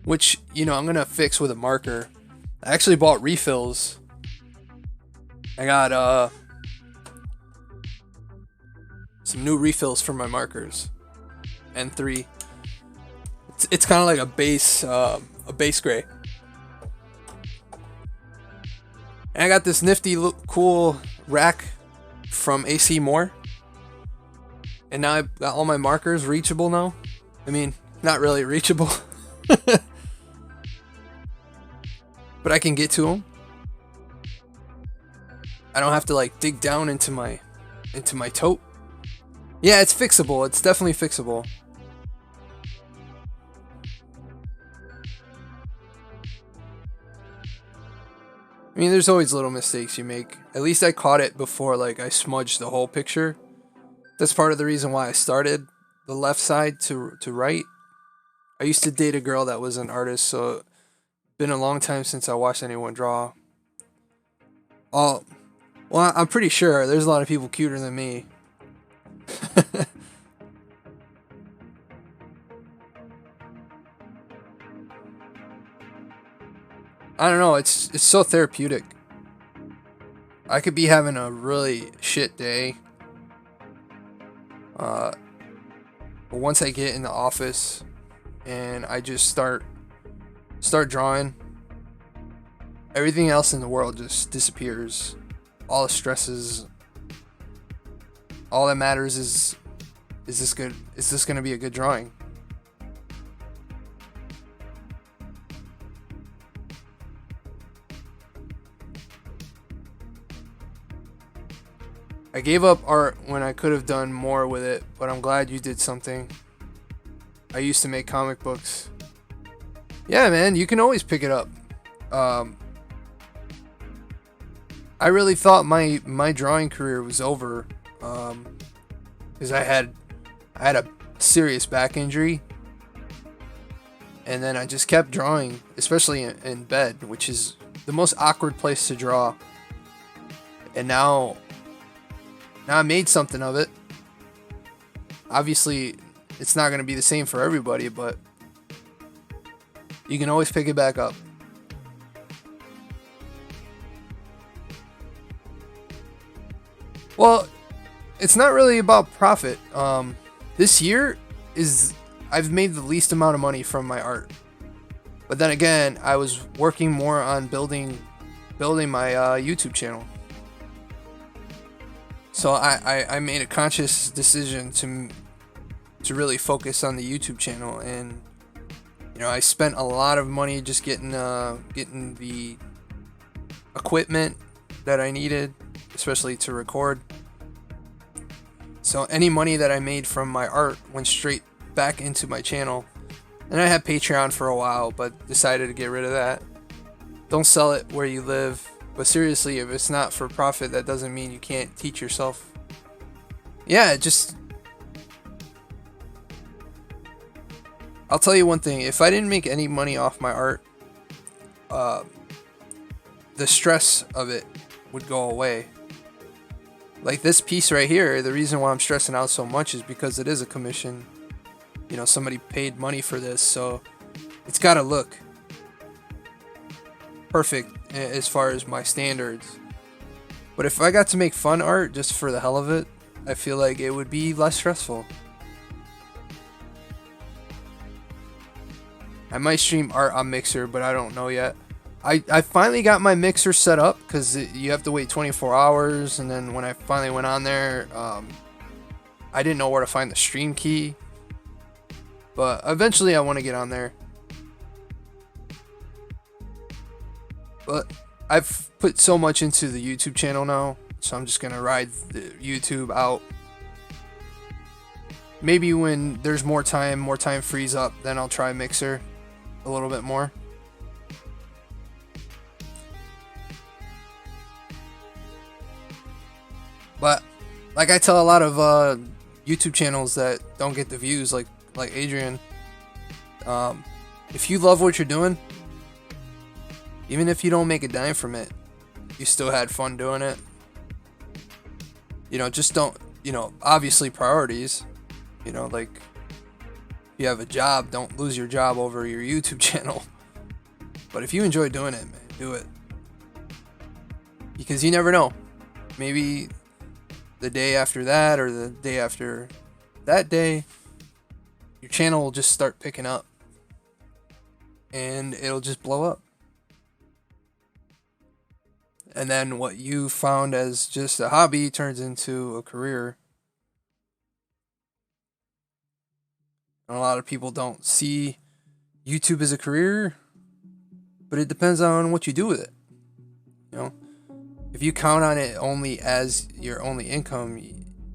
which, you know, I'm gonna fix with a marker. I actually bought refills. I got some new refills for my markers. N3. It's kind of like a base gray. And I got this nifty, cool rack from AC Moore. And now I've got all my markers reachable now. I mean, not really reachable. But I can get to them. I don't have to like dig down into my tote. Yeah, it's fixable. It's definitely fixable. I mean, there's always little mistakes you make. At least I caught it before like I smudged the whole picture. That's part of the reason why I started the left side to right. I used to date a girl that was an artist, so it's been a long time since I watched anyone draw. Oh, well, I'm pretty sure there's a lot of people cuter than me. I don't know, it's so therapeutic. I could be having a really shit day. But once I get in the office and I just start drawing, everything else in the world just disappears. All the stresses. All that matters is this good? Is this going to be a good drawing? I gave up art when I could have done more with it, but I'm glad you did something. I used to make comic books. Yeah, man, you can always pick it up. I really thought my drawing career was over, because I had a serious back injury, and then I just kept drawing, especially in bed, which is the most awkward place to draw. And now I made something of it. Obviously, it's not going to be the same for everybody, but you can always pick it back up. Well, it's not really about profit. This year I've made the least amount of money from my art. But then again, I was working more on building my YouTube channel. So I made a conscious decision to really focus on the YouTube channel, and I spent a lot of money just getting the equipment that I needed, especially to record. So any money that I made from my art went straight back into my channel. And I had Patreon for a while, but decided to get rid of that. Don't sell it where you live. But seriously, if it's not for profit, that doesn't mean you can't teach yourself. Yeah, I'll tell you one thing. If I didn't make any money off my art, the stress of it would go away. Like this piece right here, the reason why I'm stressing out so much is because it is a commission. Somebody paid money for this, so it's gotta look perfect as far as my standards. But if I got to make fun art just for the hell of it, I feel like it would be less stressful. I might stream art on Mixer, but I don't know yet. I finally got my Mixer set up because you have to wait 24 hours, and then when I finally went on there, I didn't know where to find the stream key. But eventually I want to get on there. But I've put so much into the YouTube channel now, so I'm just going to ride the YouTube out. Maybe when there's more time frees up, then I'll try Mixer a little bit more. But like I tell a lot of YouTube channels that don't get the views, like Adrian, if you love what you're doing, even if you don't make a dime from it, you still had fun doing it. Just don't, obviously priorities. Like if you have a job, don't lose your job over your YouTube channel. But if you enjoy doing it, man, do it. Because you never know. Maybe the day after that, or the day after that day, your channel will just start picking up. And it'll just blow up. And then what you found as just a hobby turns into a career. And a lot of people don't see YouTube as a career, but it depends on what you do with it. You know, if you count on it only as your only income,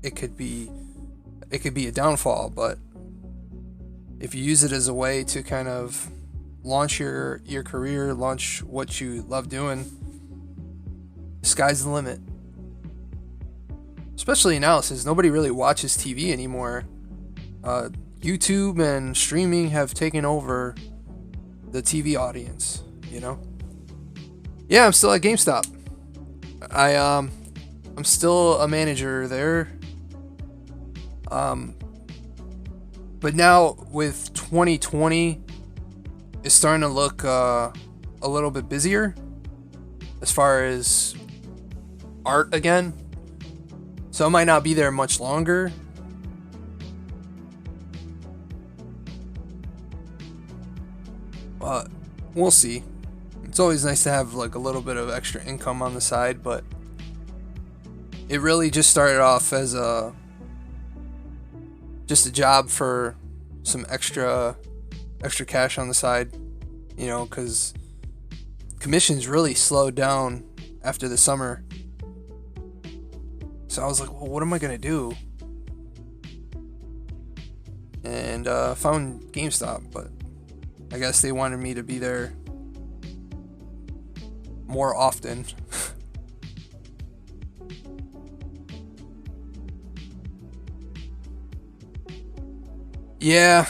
it could be a downfall. But if you use it as a way to kind of launch your career, launch what you love doing, sky's the limit. Especially now, since nobody really watches TV anymore. YouTube and streaming have taken over the TV audience, you know? Yeah, I'm still at GameStop. I'm still a manager there. But now with 2020, it's starting to look a little bit busier as far as art again. So I might not be there much longer. But we'll see. It's always nice to have like a little bit of extra income on the side, but it really just started off as just a job for some extra cash on the side, you know, because commissions really slowed down after the summer. So I was like, well, what am I gonna do? And found GameStop, but I guess they wanted me to be there more often. Yeah.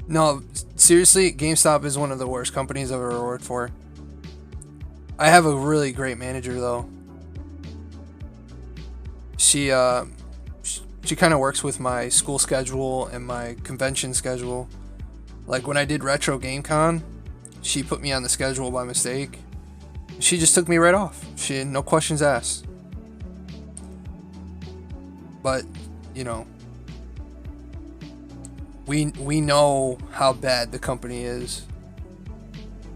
No, seriously, GameStop is one of the worst companies I've ever worked for. I have a really great manager though. She kind of works with my school schedule and my convention schedule. Like when I did Retro Game Con, she put me on the schedule by mistake. She just took me right off. She had no questions asked. But, you know, we know how bad the company is.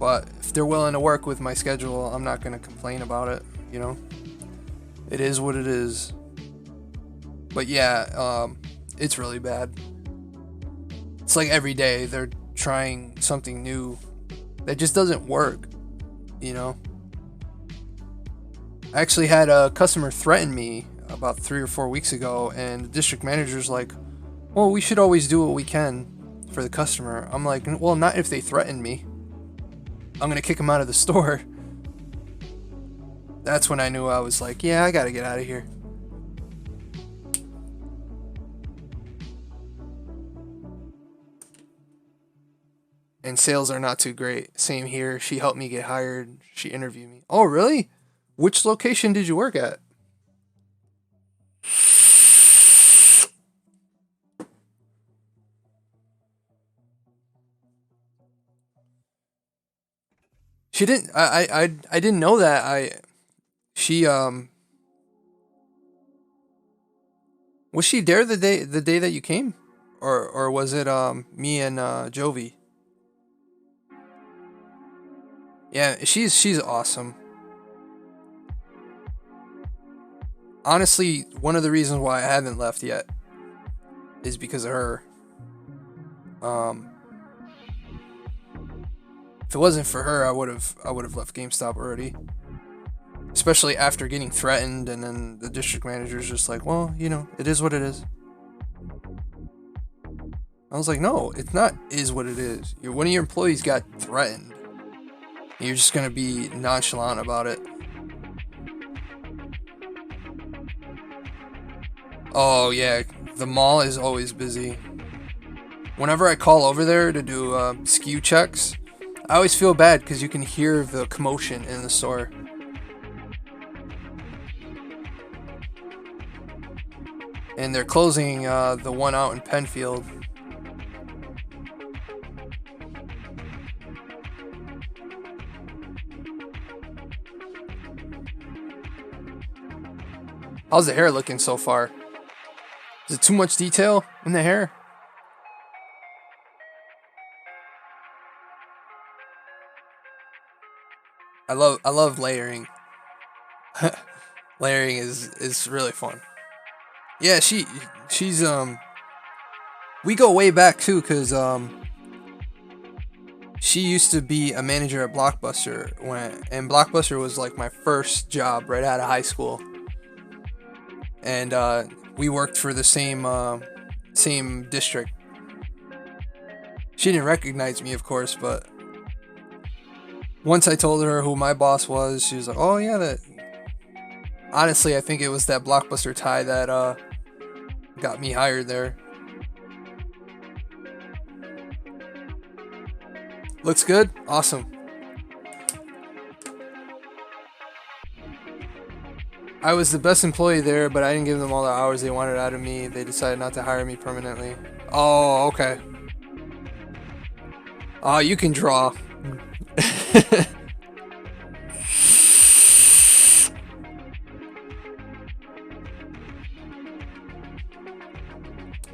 But if they're willing to work with my schedule, I'm not going to complain about it, you know? It is what it is. But yeah, it's really bad. It's like every day they're trying something new that just doesn't work, you know? I actually had a customer threaten me about 3 or 4 weeks ago, and the district manager's like, well, we should always do what we can for the customer. I'm like, well, not if they threaten me. I'm gonna kick them out of the store. That's when I knew I was like, yeah, I gotta get out of here. And sales are not too great. Same here. She helped me get hired. She interviewed me. Oh, really? Which location did you work at? She didn't. I didn't know that. She was she there the day that you came, or was it me and Jovi? Yeah, she's awesome. Honestly, one of the reasons why I haven't left yet is because of her. Um, if it wasn't for her, I would have left GameStop already. Especially after getting threatened, and then the district manager's just like, well, you know, it is what it is. I was like, no, it's not is what it is. One of your employees got threatened. You're just gonna be nonchalant about it. Oh yeah, the mall is always busy. Whenever I call over there to do SKU checks, I always feel bad because you can hear the commotion in the store. And they're closing the one out in Penfield. How's the hair looking so far? Is it too much detail in the hair? I love layering. Layering is really fun. Yeah, she's we go way back too, cause she used to be a manager at Blockbuster and Blockbuster was like my first job right out of high school, and we worked for the same district. She didn't recognize me, of course, but once I told her who my boss was, she was like, "Oh yeah, that." Honestly, I think it was that Blockbuster tie that got me hired there. Looks good? Awesome. I was the best employee there, but I didn't give them all the hours they wanted out of me. They decided not to hire me permanently. Oh, okay. Oh, you can draw.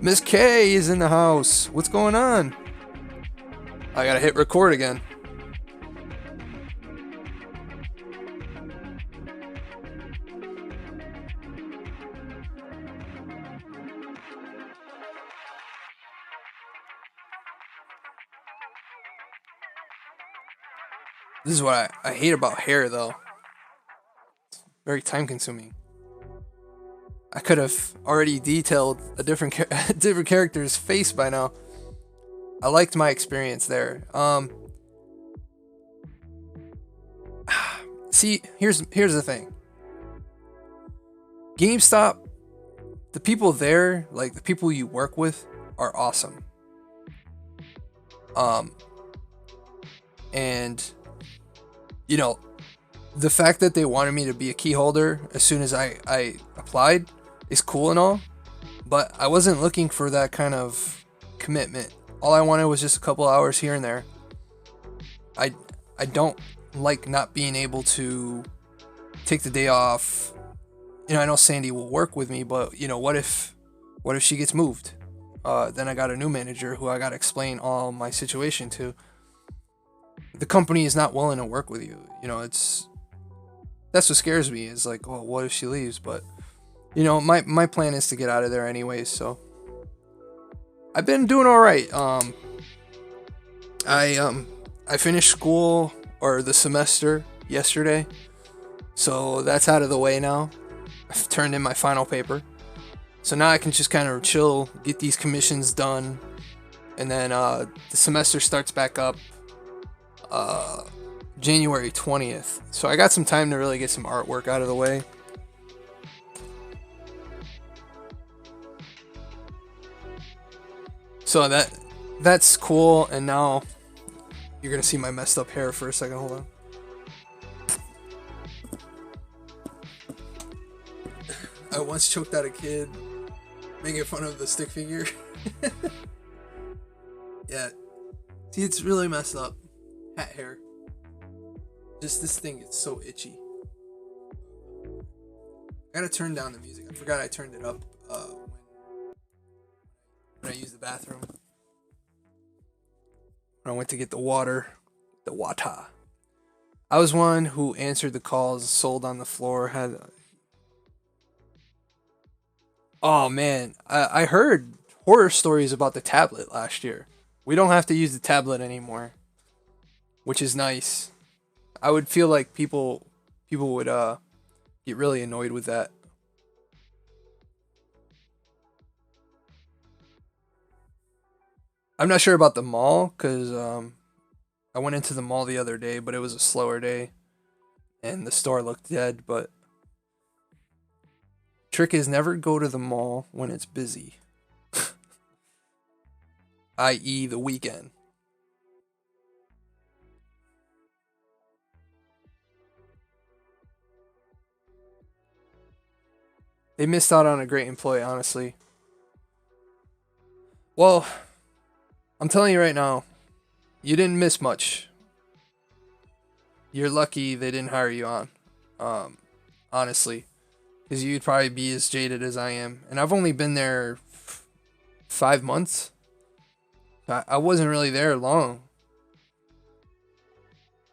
Miss K is in the house. What's going on? I gotta hit record again. This is what I hate about hair, though. It's very time consuming. I could have already detailed a different character's face by now. I liked my experience there. See, here's the thing. GameStop, the people there, like the people you work with, are awesome. And you know, the fact that they wanted me to be a key holder as soon as I applied is cool and all, but I wasn't looking for that kind of commitment. All I wanted was just a couple hours here and there. I don't like not being able to take the day off. You know, I know Sandy will work with me, but you know, what if she gets moved? Then I got a new manager who I got to explain all my situation to. The company is not willing to work with you. You know, that's what scares me. Is like, oh, what if she leaves? But you know, my plan is to get out of there anyways. So I've been doing all right. I finished school or the semester yesterday, so that's out of the way now. I've turned in my final paper, so now I can just kind of chill, get these commissions done, and then the semester starts back up January 20th. So I got some time to really get some artwork out of the way. So that's cool, and now you're gonna see my messed up hair for a second. Hold on. I once choked out a kid making fun of the stick figure. Yeah. See, it's really messed up. Hat hair. Just this thing gets so itchy. I gotta turn down the music. I forgot I turned it up when I used the bathroom. When I went to get the water. The water. I was one who answered the calls, sold on the floor, had... Oh man, I heard horror stories about the tablet last year. We don't have to use the tablet anymore, which is nice. I would feel like people would get really annoyed with that. I'm not sure about the mall because I went into the mall the other day, but it was a slower day, and the store looked dead. But trick is never go to the mall when it's busy, i.e., the weekend. They missed out on a great employee, honestly. Well, I'm telling you right now, you didn't miss much. You're lucky they didn't hire you on. Honestly, because you'd probably be as jaded as I am, and I've only been there 5 months. I wasn't really there long,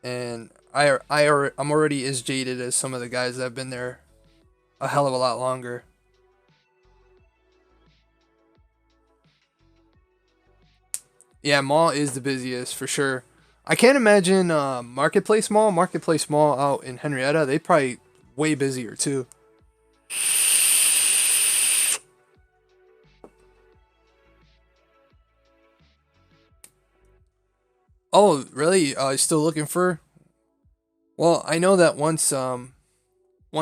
and I'm already as jaded as some of the guys that have been there a hell of a lot longer. Yeah, mall is the busiest for sure. I can't imagine Marketplace Mall out in Henrietta. They probably way busier too. Oh, really? Still looking for? Well, I know that once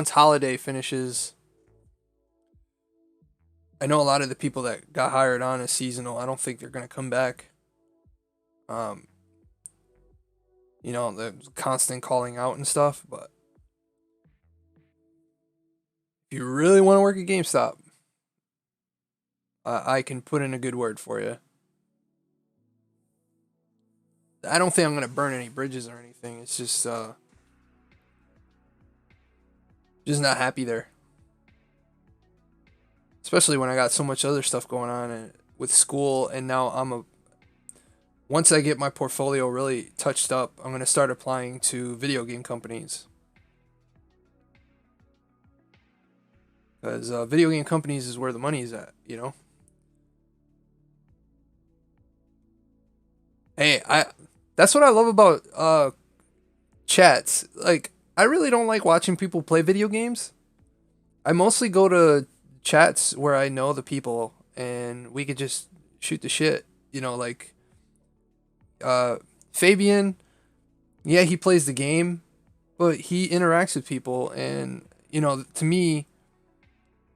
holiday finishes, I know a lot of the people that got hired on as seasonal. I don't think they're gonna come back. Um, the constant calling out and stuff. But if you really want to work at GameStop, I can put in a good word for you. I don't think I'm gonna burn any bridges or anything. It's just not happy there. Especially when I got so much other stuff going on and with school, and now once I get my portfolio really touched up, I'm gonna start applying to video game companies. Because video game companies is where the money is at, you know. Hey, I that's what I love about chats. Like, I really don't like watching people play video games. I mostly go to chats where I know the people and we could just shoot the shit. Like uh, Fabian, yeah, he plays the game, but he interacts with people, and to me,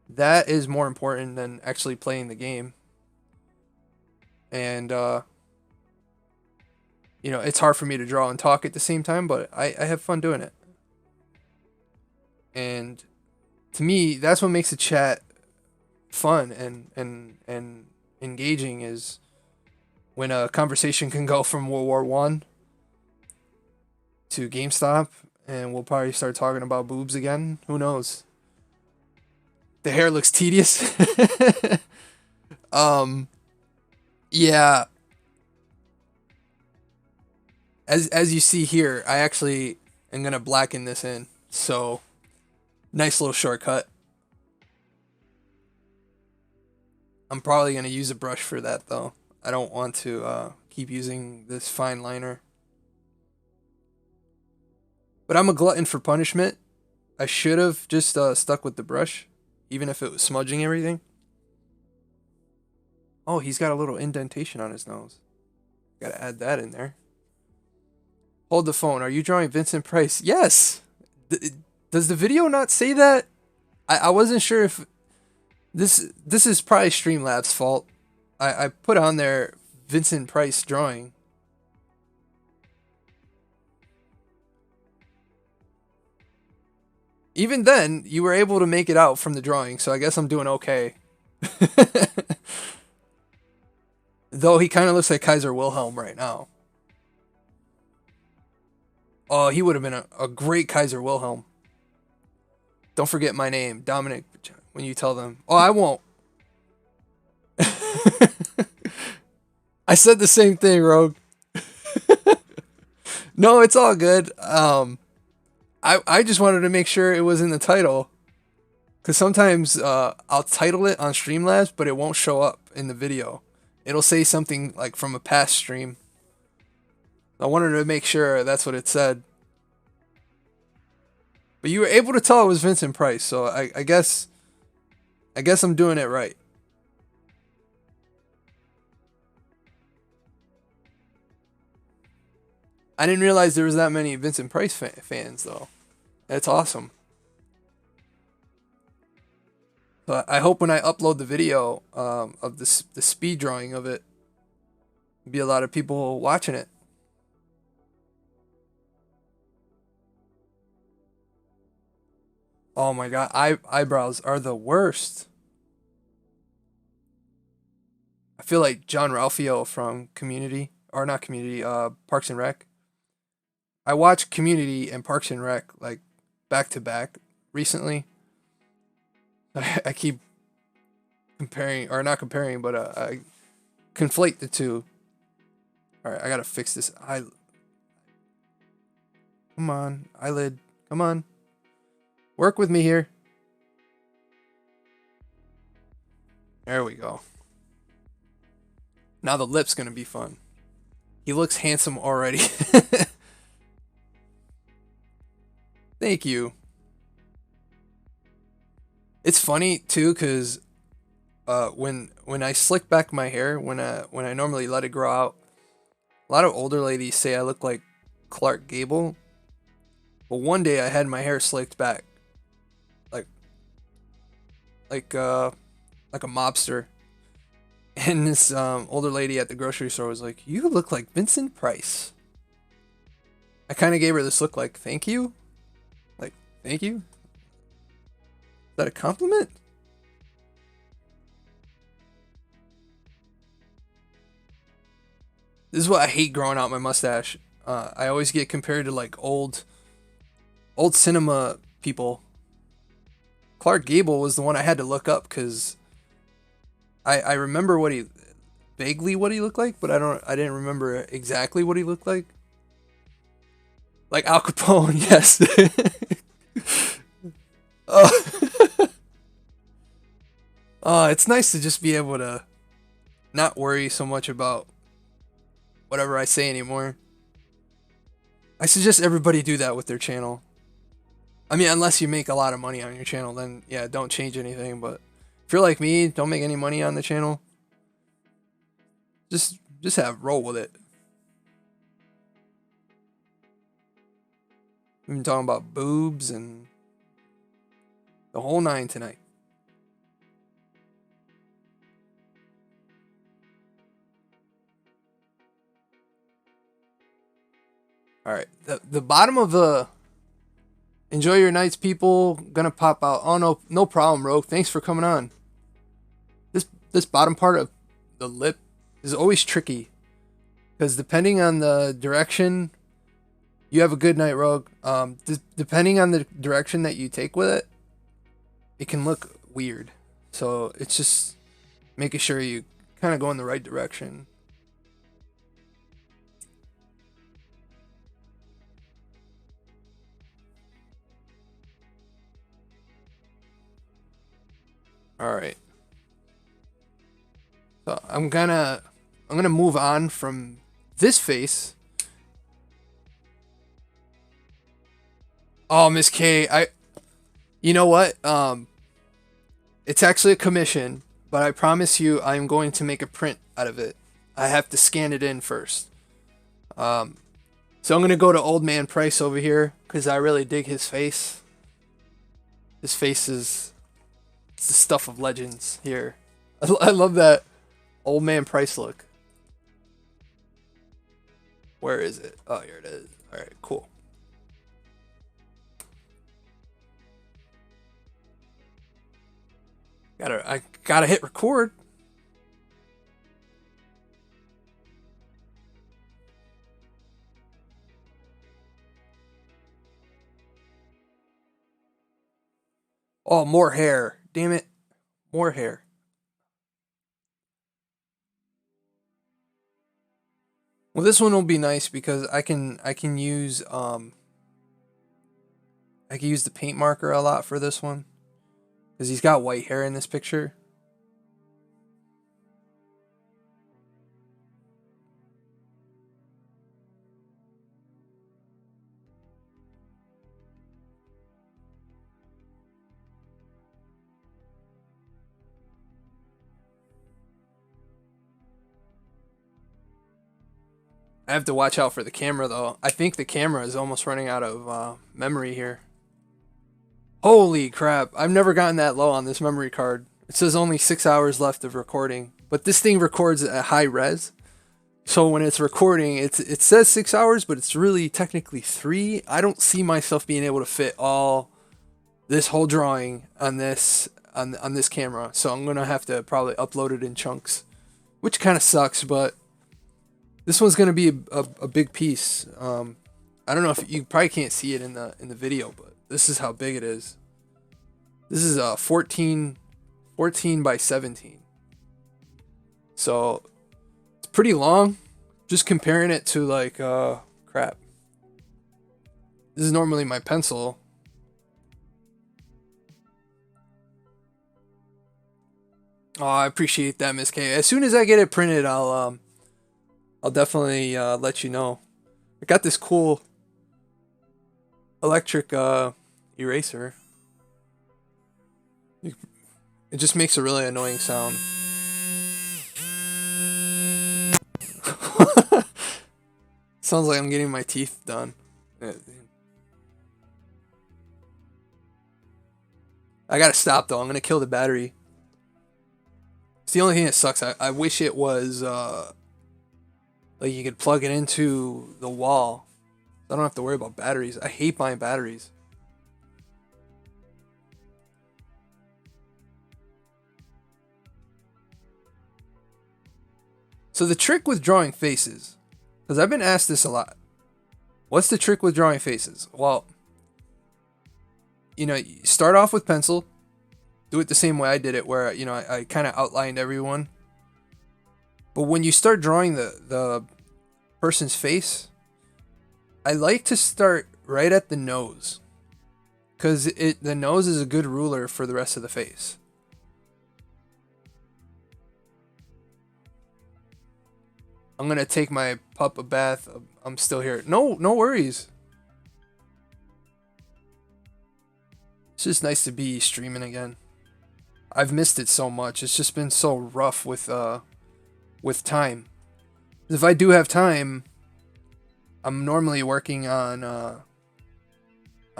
that is more important than actually playing the game. And it's hard for me to draw and talk at the same time, but I have fun doing it. And to me, that's what makes a chat fun and engaging, is when a conversation can go from World War I to GameStop, and we'll probably start talking about boobs again. Who knows? The hair looks tedious. um, yeah. As you see here, I actually am gonna blacken this in. So nice little shortcut. I'm probably gonna use a brush for that though. I don't want to keep using this fine liner. But I'm a glutton for punishment. I should have just stuck with the brush, even if it was smudging everything. Oh, he's got a little indentation on his nose. Gotta add that in there. Hold the phone. Are you drawing Vincent Price? Yes. Does the video not say that? I wasn't sure if this is probably Streamlabs' fault. I put on there Vincent Price drawing. Even then, you were able to make it out from the drawing, so I guess I'm doing okay. Though he kind of looks like Kaiser Wilhelm right now. Oh, he would have been a great Kaiser Wilhelm. Don't forget my name, Dominic, when you tell them. Oh, I won't. I said the same thing, Rogue. No, it's all good. I just wanted to make sure it was in the title. Because sometimes I'll title it on Streamlabs, but it won't show up in the video. It'll say something like from a past stream. I wanted to make sure that's what it said. But you were able to tell it was Vincent Price, so I guess I'm doing it right. I didn't realize there was that many Vincent Price fans though. That's awesome. But I hope when I upload the video of the speed drawing of it, be a lot of people watching it. Oh my god, eyebrows are the worst. I feel like John Ralphio from Community, or not Community, Parks and Rec. I watched Community and Parks and Rec like back to back recently. I keep comparing, or not comparing, but I conflate the two. All right, I gotta fix this. Come on, eyelid. Come on. Work with me here. There we go. Now the lip's gonna be fun. He looks handsome already. Thank you. It's funny too, cause when I slick back my hair, when I normally let it grow out, a lot of older ladies say I look like Clark Gable. But one day I had my hair slicked back, like like uh like a mobster, and this older lady at the grocery store was like, "You look like Vincent Price." I kind of gave her this look, like, "Thank you," like, "Thank you." Is that a compliment? This is what I hate growing out my mustache. I always get compared to like old cinema people. Clark Gable was the one I had to look up because I remember vaguely what he looked like, but I didn't remember exactly what he looked like. Like Al Capone, yes. Oh, it's nice to just be able to not worry so much about whatever I say anymore. I suggest everybody do that with their channel. I mean, unless you make a lot of money on your channel, then yeah, don't change anything. But if you're like me, don't make any money on the channel. Just have roll with it. We've been talking about boobs and the whole nine tonight. All right, the bottom of the enjoy your nights, people. Gonna pop out. Oh no, no problem, Rogue. Thanks for coming on. This bottom part of the lip is always tricky because depending on the direction, you have a good night, Rogue. Depending on the direction that you take with it, it can look weird. So it's just making sure you kind of go in the right direction. All right. So I'm gonna move on from this face. Oh, Miss K, you know what? It's actually a commission, but I promise you I'm going to make a print out of it. I have to scan it in first. So I'm gonna go to Old Man Price over here because I really dig his face. His face is it's the stuff of legends here. I love that Old Man Price look. Where is it? Oh, here it is. All right, cool. I gotta hit record. Oh, more hair. Damn it. More hair. Well, this one will be nice because I can use the paint marker a lot for this one because he's got white hair in this picture. I have to watch out for the camera though. I think the camera is almost running out of memory here. Holy crap! I've never gotten that low on this memory card. It says only 6 hours left of recording, but this thing records at high res. So when it's recording, it says 6 hours, but it's really technically 3. I don't see myself being able to fit all this whole drawing on this camera. So I'm gonna have to probably upload it in chunks, which kind of sucks. But this one's gonna be a big piece. I don't know if you probably can't see it in the video, but this is how big it is. This is 14 by 17. So it's pretty long. Just comparing it to like crap. This is normally my pencil. Oh, I appreciate that, Miss K. As soon as I get it printed, I'll definitely let you know. I got this cool electric eraser. It just makes a really annoying sound. Sounds like I'm getting my teeth done. I gotta stop though. I'm gonna kill the battery. It's the only thing that sucks. I wish it was like you could plug it into the wall. I don't have to worry about batteries. I hate buying batteries. So the trick with drawing faces, because I've been asked this a lot. What's the trick with drawing faces? Well, you know, you start off with pencil. Do it the same way I did it, where, you know, I kind of outlined everyone. But when you start drawing the person's face, I like to start right at the nose, because the nose is a good ruler for the rest of the face. I'm gonna take my pup a bath. I'm still here. No worries. It's just nice to be streaming again. I've missed it so much. It's just been so rough with time. If I do have time, I'm normally working on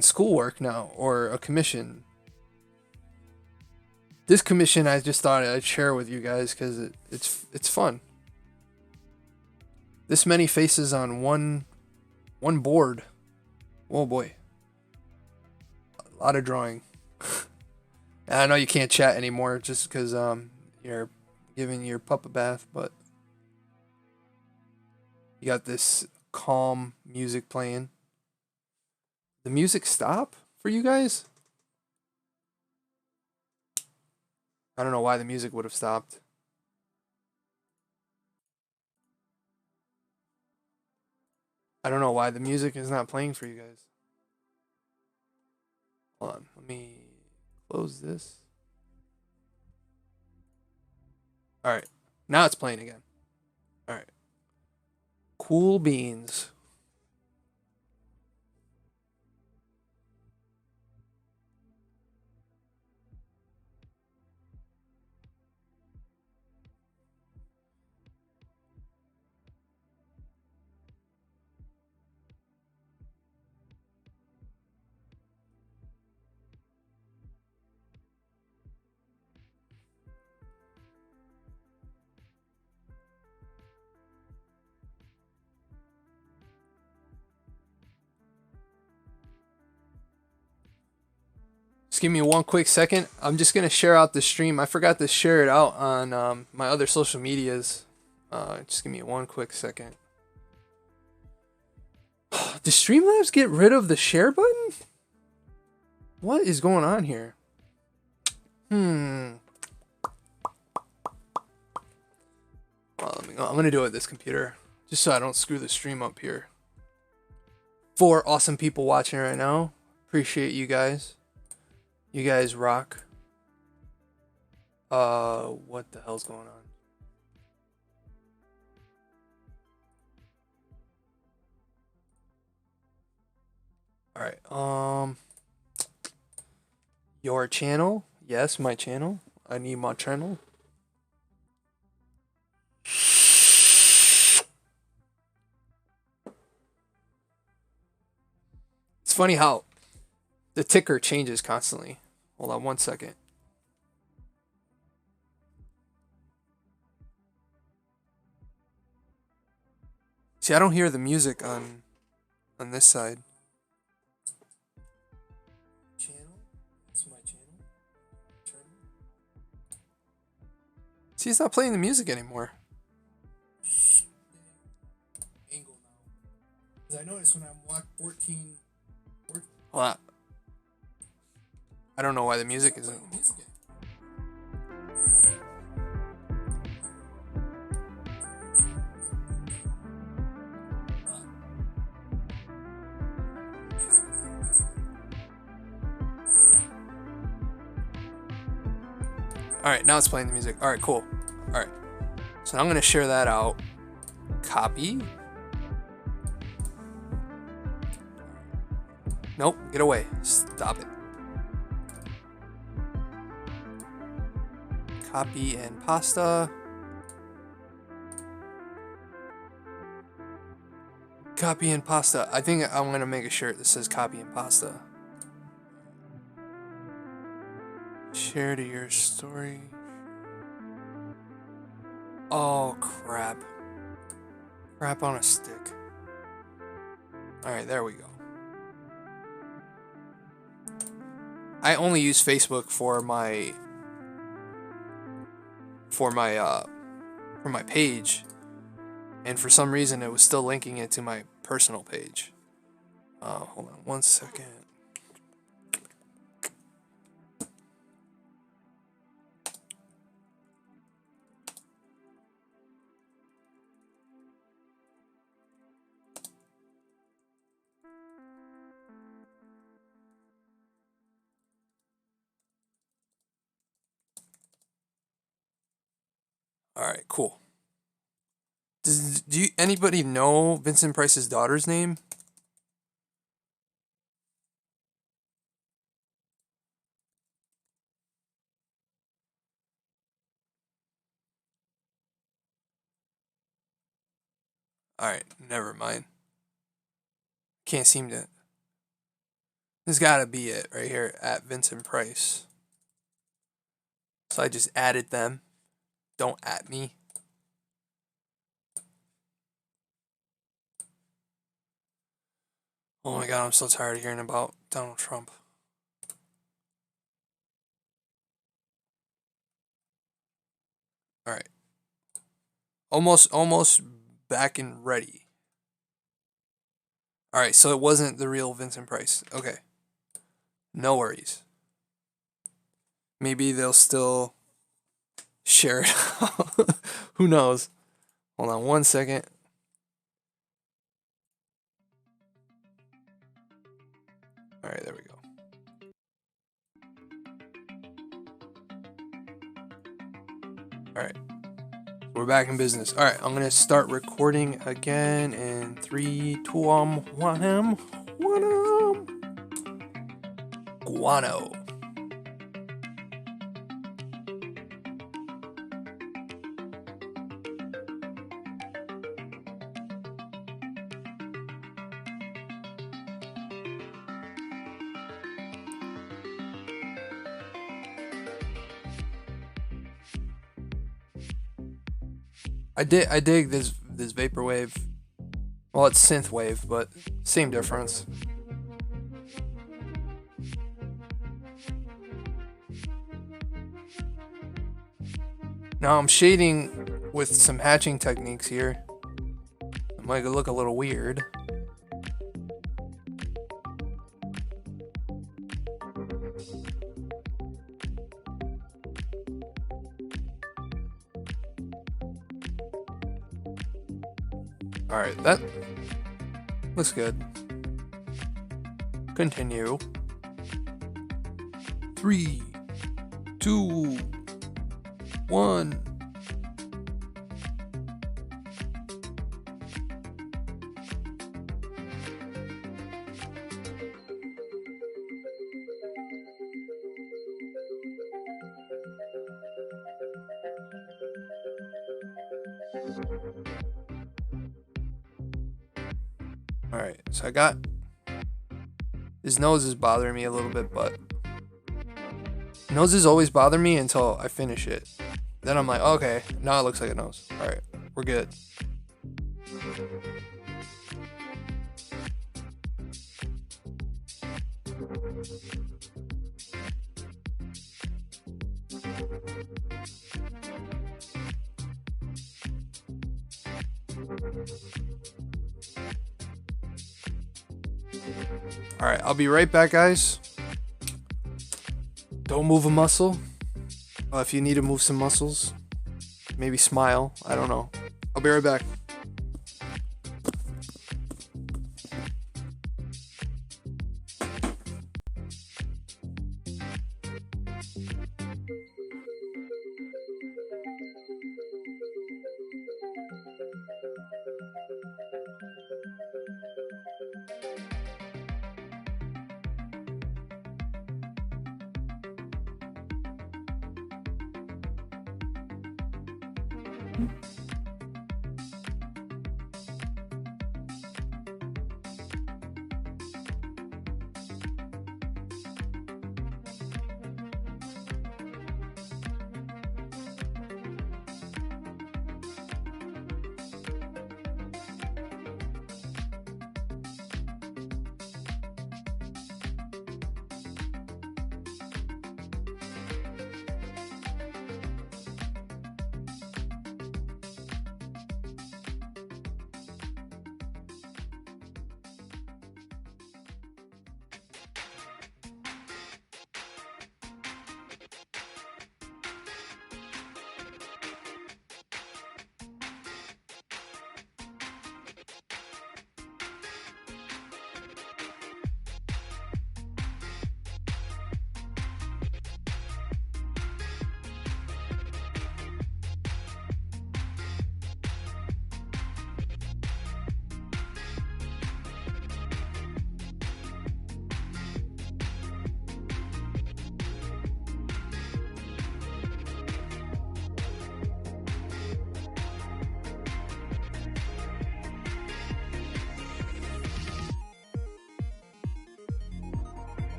schoolwork now, or a commission. This commission I just thought I'd share with you guys because it's fun. This many faces on one board. Oh boy. A lot of drawing. And I know you can't chat anymore just because you're giving your pup a bath, but you got this calm music playing. The music stop for you guys? I don't know why the music would have stopped. I don't know why the music is not playing for you guys. Hold on, let me close this. Alright, now it's playing again. Alright. Cool beans. Just give me one quick second. I'm just going to share out the stream. I forgot to share it out on my other social medias. Just give me one quick second. Does Streamlabs get rid of the share button? What is going on here? Well, I'm going to do it with this computer, just so I don't screw the stream up here. 4 awesome people watching right now. Appreciate you guys. You guys rock. What the hell's going on? Alright, your channel? Yes, my channel. I need my channel. It's funny how the ticker changes constantly. Hold on one second. See, I don't hear the music on this side. Channel? This is my channel. See, it's not playing the music anymore. Angle now. Because I noticed when I'm watching 14. Hold on. I don't know why the music isn't. Music Alright, now it's playing the music. Alright, cool. Alright. So now I'm gonna share that out. Copy. Nope, get away. Stop it. Copy and pasta. Copy and pasta. I think I'm gonna make a shirt that says copy and pasta. Share to your story. Oh, crap. Crap on a stick. Alright, there we go. I only use Facebook for my page, and for some reason it was still linking it to my personal page. Hold on one second. All right, cool. Do anybody know Vincent Price's daughter's name? All right, never mind. Can't seem to. This gotta be it right here at Vincent Price. So I just added them. Don't at me. Oh my god, I'm so tired of hearing about Donald Trump. All right. Almost back and ready. All right, so it wasn't the real Vincent Price. Okay. No worries. Maybe they'll still share it. Who knows? Hold on one second. All right, there we go. All right. We're back in business. All right, I'm going to start recording again in 3, 2, 1, Guano. I dig this vaporwave. Well, it's synthwave, but same difference. Now I'm shading with some hatching techniques here. It might look a little weird. Alright, that looks good. Continue. 3, 2, 1. Alright, so I got... His nose is bothering me a little bit, but... Noses always bother me until I finish it. Then I'm like, okay, now it looks like a nose. Alright, we're good. Alright, I'll be right back, guys. Don't move a muscle. If you need to move some muscles, maybe smile. I don't know. I'll be right back.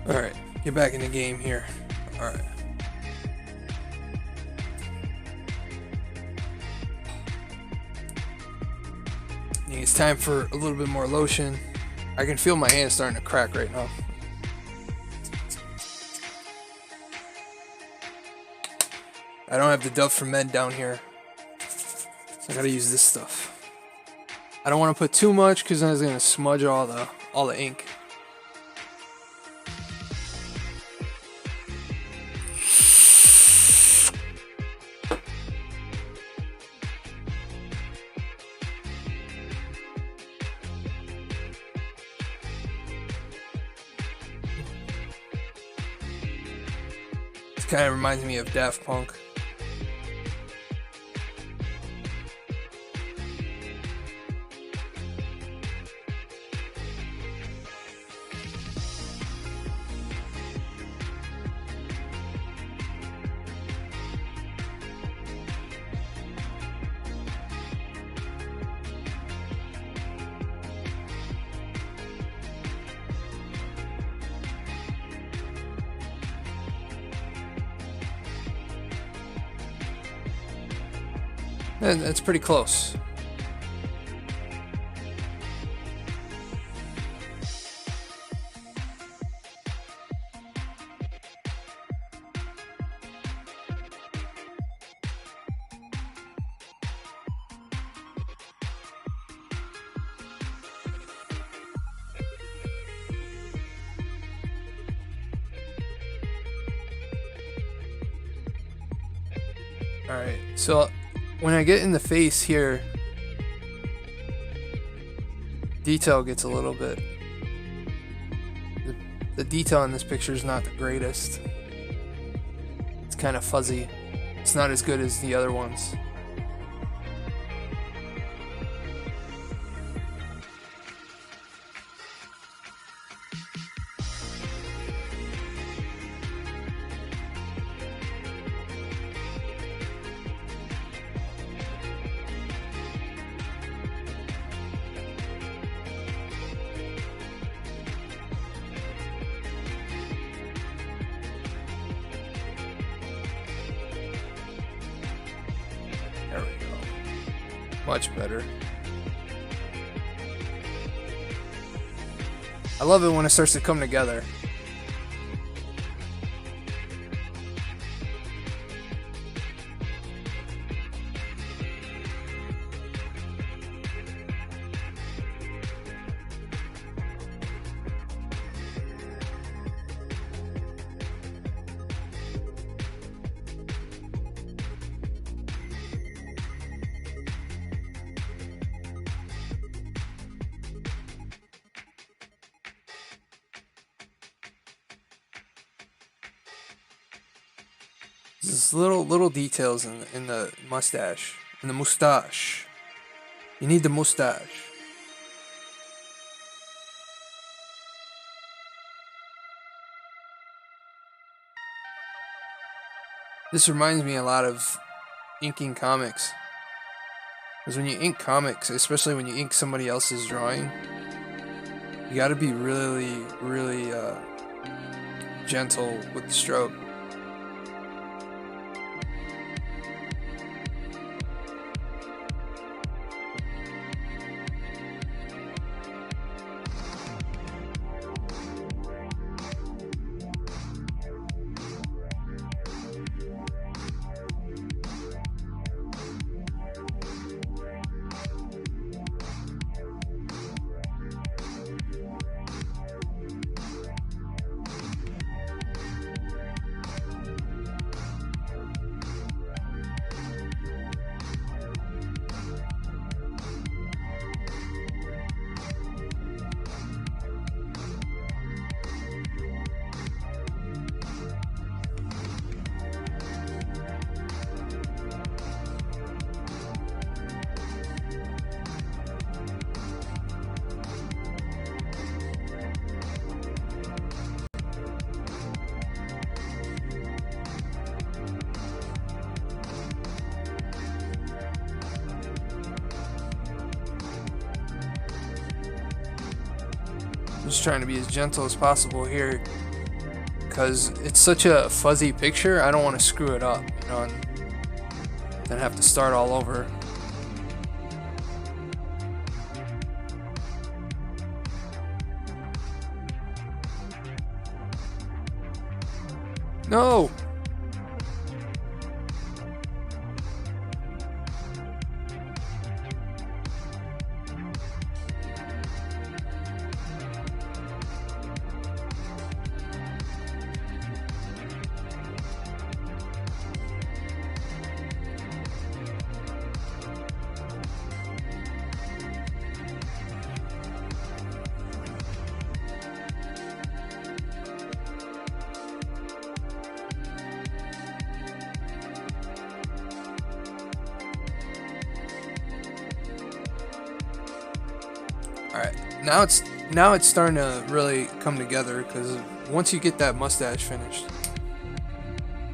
Alright, get back in the game here. Alright. It's time for a little bit more lotion. I can feel my hands starting to crack right now. I don't have the Dove for Men down here, so I gotta use this stuff. I don't want to put too much because then it's gonna smudge all the ink. This kind of reminds me of Daft Punk. And that's pretty close. All right, so when I get in the face here, detail gets a little bit. The detail in this picture is not the greatest. It's kind of fuzzy. It's not as good as the other ones. There we go. Much better. I love it when it starts to come together. There's little details in the mustache. In the mustache. You need the mustache. This reminds me a lot of inking comics. Because when you ink comics, especially when you ink somebody else's drawing, you gotta be really gentle with the stroke. I'm just trying to be as gentle as possible here, because it's such a fuzzy picture. I don't want to screw it up, you know, and then have to start all over. No! Alright, now it's starting to really come together, because once you get that mustache finished.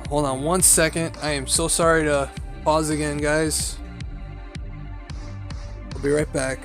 Hold on 1 second. I am so sorry to pause again, guys. I'll be right back.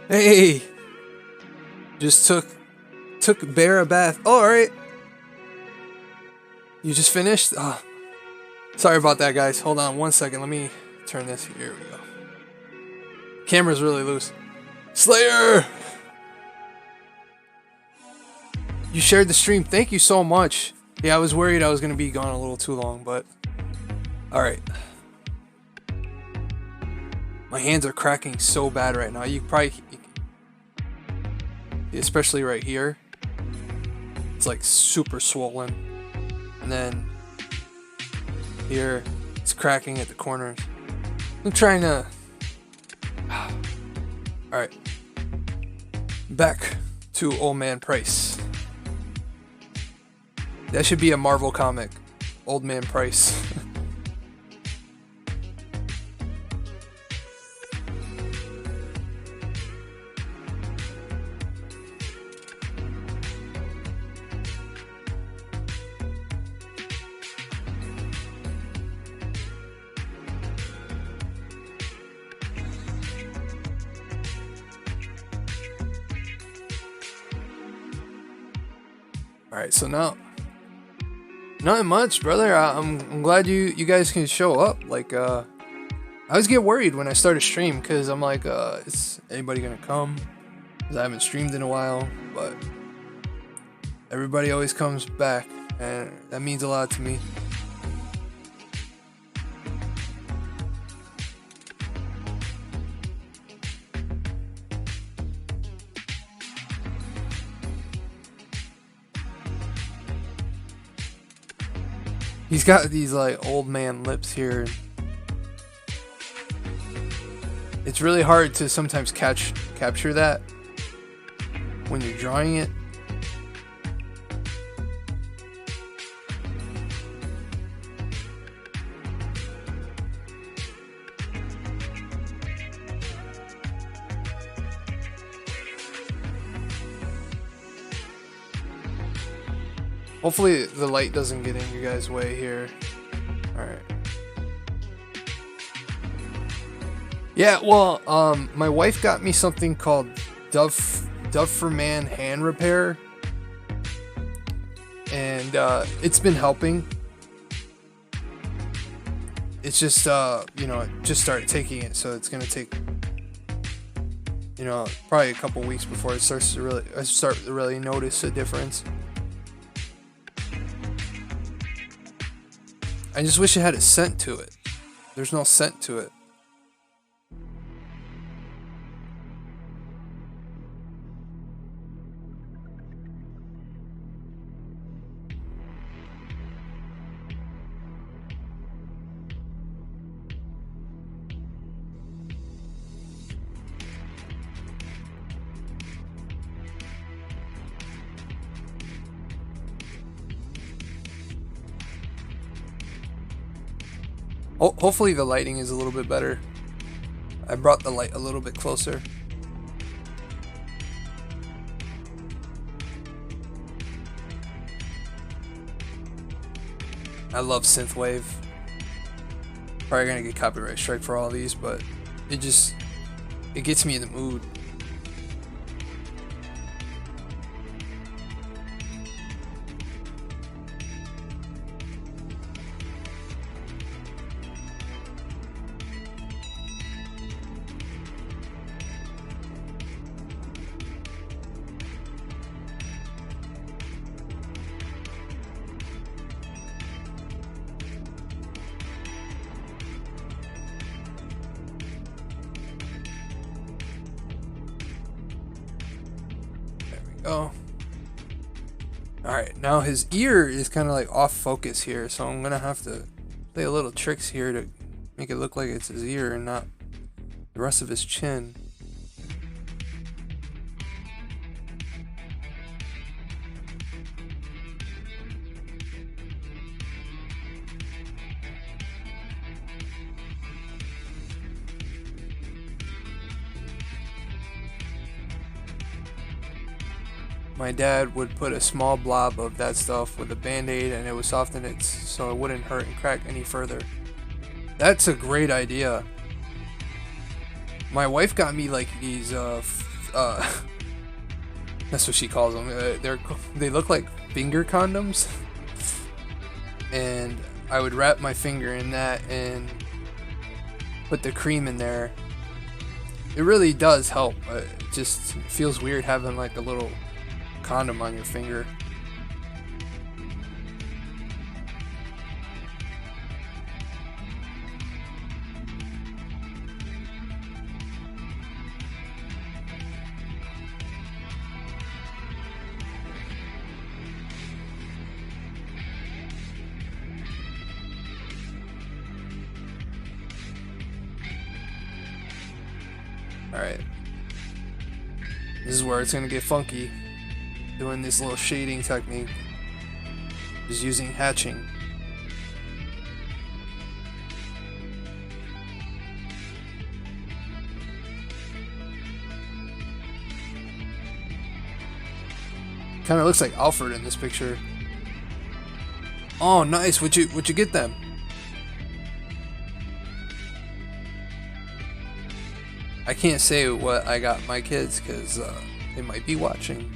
Hey, just took Bear a bath. Oh, all right. You just finished? Sorry about that, guys. Hold on one second. Let me turn this. Here we go. Camera's really loose. Slayer! You shared the stream. Thank you so much. Yeah, I was worried I was going to be gone a little too long, but... Alright. My hands are cracking so bad right now. You probably... Especially right here. It's like super swollen. And then... Here, it's cracking at the corners. I'm trying to... Alright. Back to Old Man Price. That should be a Marvel comic. Old Man Price. Alright, so now... Not much, brother. I'm glad you guys can show up. Like, I always get worried when I start a stream because I'm like, is anybody gonna come? Because I haven't streamed in a while, but everybody always comes back, and that means a lot to me. He's got these like old man lips here. It's really hard to sometimes capture that when you're drawing it. Hopefully the light doesn't get in you guys' way here. Alright. Yeah, well, my wife got me something called Dove for Man hand repair. And it's been helping. It's just you know, just started taking it, so it's gonna take, you know, probably a couple weeks before it starts to really notice a difference. I just wish it had a scent to it. There's no scent to it. Hopefully the lighting is a little bit better. I brought the light a little bit closer. I love synthwave. Probably gonna get copyright strike for all of these, but it gets me in the mood. Oh. Alright, now his ear is kind of like off focus here, so I'm gonna have to play a little tricks here to make it look like it's his ear and not the rest of his chin. My dad would put a small blob of that stuff with a band-aid and it would soften it so it wouldn't hurt and crack any further. That's a great idea. My wife got me like these that's what she calls them. They look like finger condoms, and I would wrap my finger in that and put the cream in there. It really does help. It just feels weird having like a little condom on your finger. Alright. This is where it's gonna get funky. Doing this little shading technique. Just using hatching. Kinda looks like Alfred in this picture. Oh nice, would you get them? I can't say what I got my kids because they might be watching.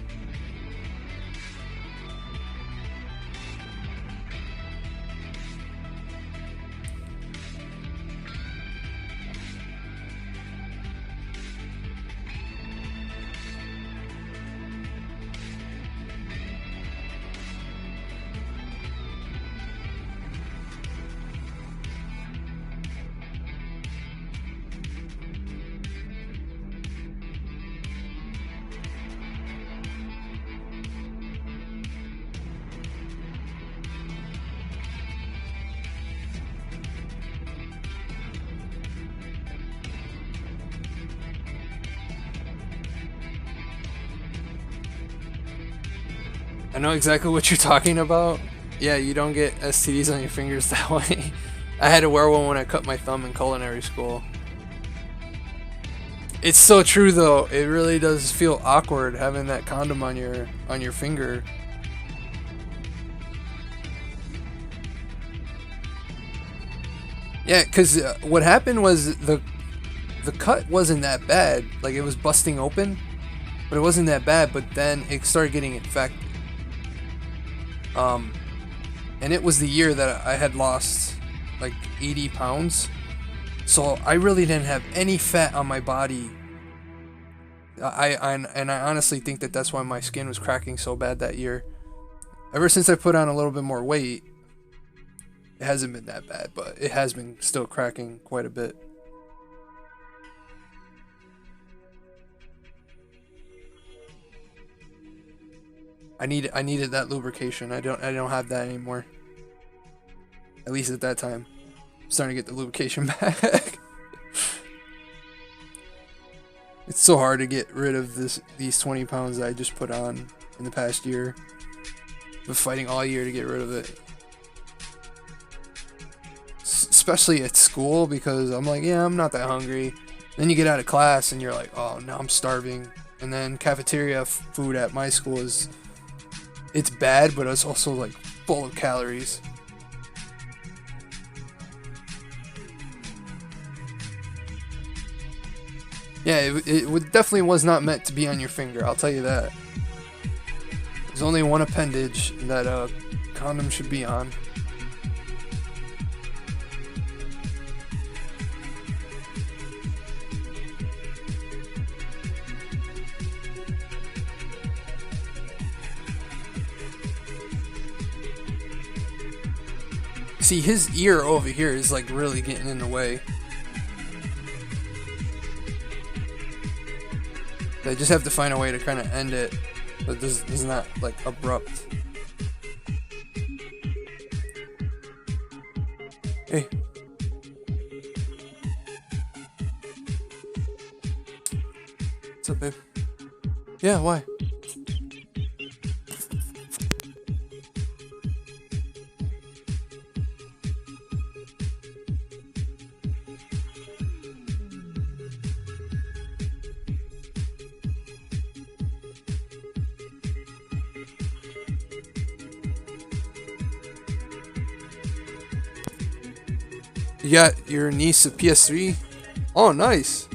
I know exactly what you're talking about. Yeah, you don't get STDs on your fingers that way. I had to wear one when I cut my thumb in culinary school. It's so true though. It really does feel awkward having that condom on your finger. Yeah, cuz what happened was the cut wasn't that bad. Like it was busting open, but it wasn't that bad, but then it started getting infected. And it was the year that I had lost like 80 pounds. So I really didn't have any fat on my body. I honestly think that that's why my skin was cracking so bad that year. Ever since I put on a little bit more weight, it hasn't been that bad, but it has been still cracking quite a bit. I needed that lubrication. I don't have that anymore. At least at that time. I'm starting to get the lubrication back. It's so hard to get rid of these 20 pounds that I just put on in the past year. I've been fighting all year to get rid of it. Especially at school, because I'm like, yeah, I'm not that hungry. Then you get out of class and you're like, oh, now I'm starving. And then cafeteria food at my school it's bad, but it's also like full of calories. Yeah, it definitely was not meant to be on your finger, I'll tell you that. There's only one appendage that a condom should be on. See, his ear over here is like really getting in the way. I just have to find a way to kind of end it, but this is not like abrupt. Hey. What's up, babe? Yeah, why? You got your niece a PS3? Oh, nice.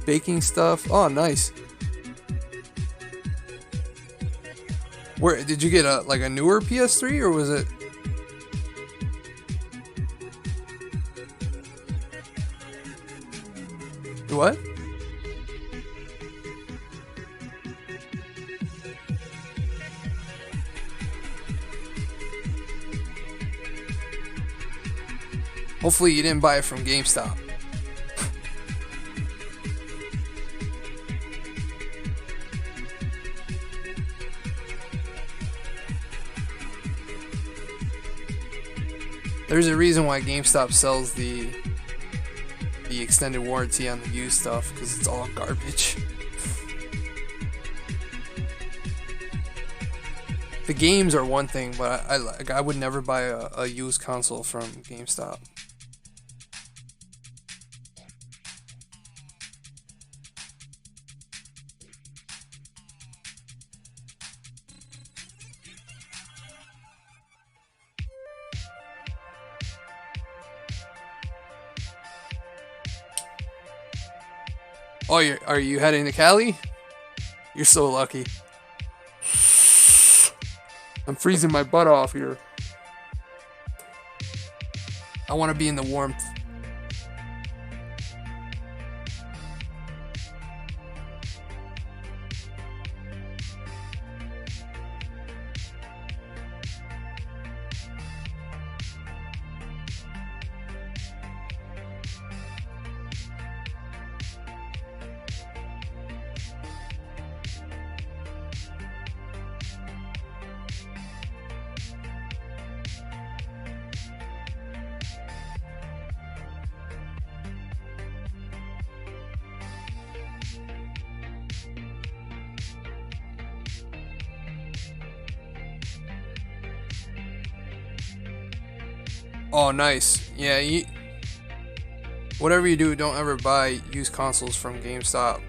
baking stuff. Oh, nice. Where did you get a like a newer PS3 or was it? What? Hopefully you didn't buy it from GameStop. There's a reason why GameStop sells the extended warranty on the used stuff, because it's all garbage. The games are one thing, but I would never buy a used console from GameStop. Oh, are you heading to Cali? You're so lucky. I'm freezing my butt off here. I want to be in the warmth. Oh, nice. Yeah, whatever you do, don't ever buy used consoles from GameStop.